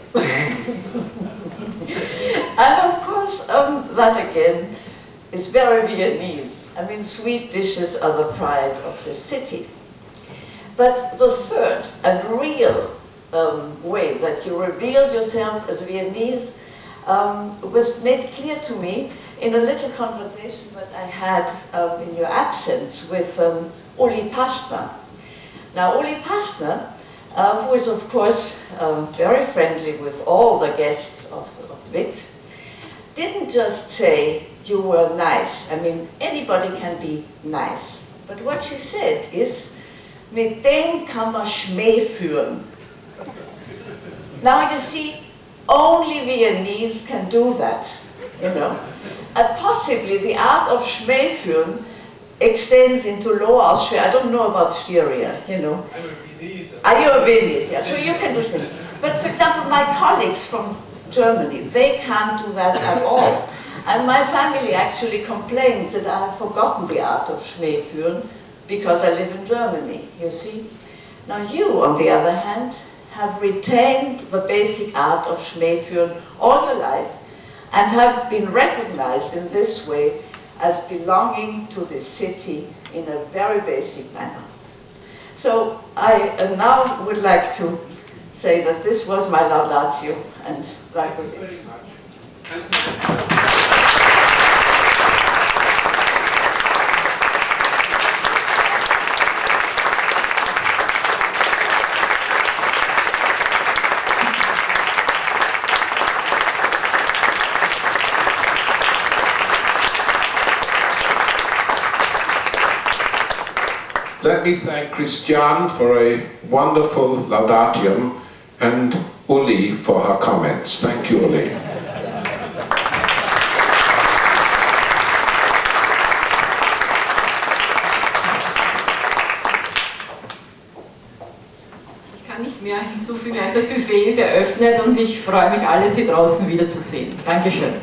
And of course, that again is very Viennese. I mean, sweet dishes are the pride of the city. But the third and real way that you revealed yourself as Viennese was made clear to me in a little conversation that I had in your absence with Uli Pastner. Now, Uli Pastner, who is of course very friendly with all the guests of WIT, didn't just say you were nice. I mean, anybody can be nice. But what she said is, mit dem kann man Schmäh führen. Now you see, only Viennese can do that, you know. And possibly the art of Schmäh führen extends into Lower Austria. I don't know about Styria, you know. I'm a Viennese. Are you a Viennese? Yeah, so you can do Schmäh. But for example, my colleagues from Germany, they can't do that at all. And my family actually complains that I have forgotten the art of Schmäh führen because I live in Germany, you see. Now you, on the other hand, have retained the basic art of Schmäh führen all your life and have been recognized in this way as belonging to the city in a very basic manner. So I now would like to say that this was my laudatio, and that was it. Let me thank Christiane for a wonderful laudatium and Uli for her comments. Thank you, Uli. Ich kann nicht mehr hinzufügen, als das Buffet ist eröffnet und ich freue mich, alle Sie draußen wiederzusehen. Dankeschön.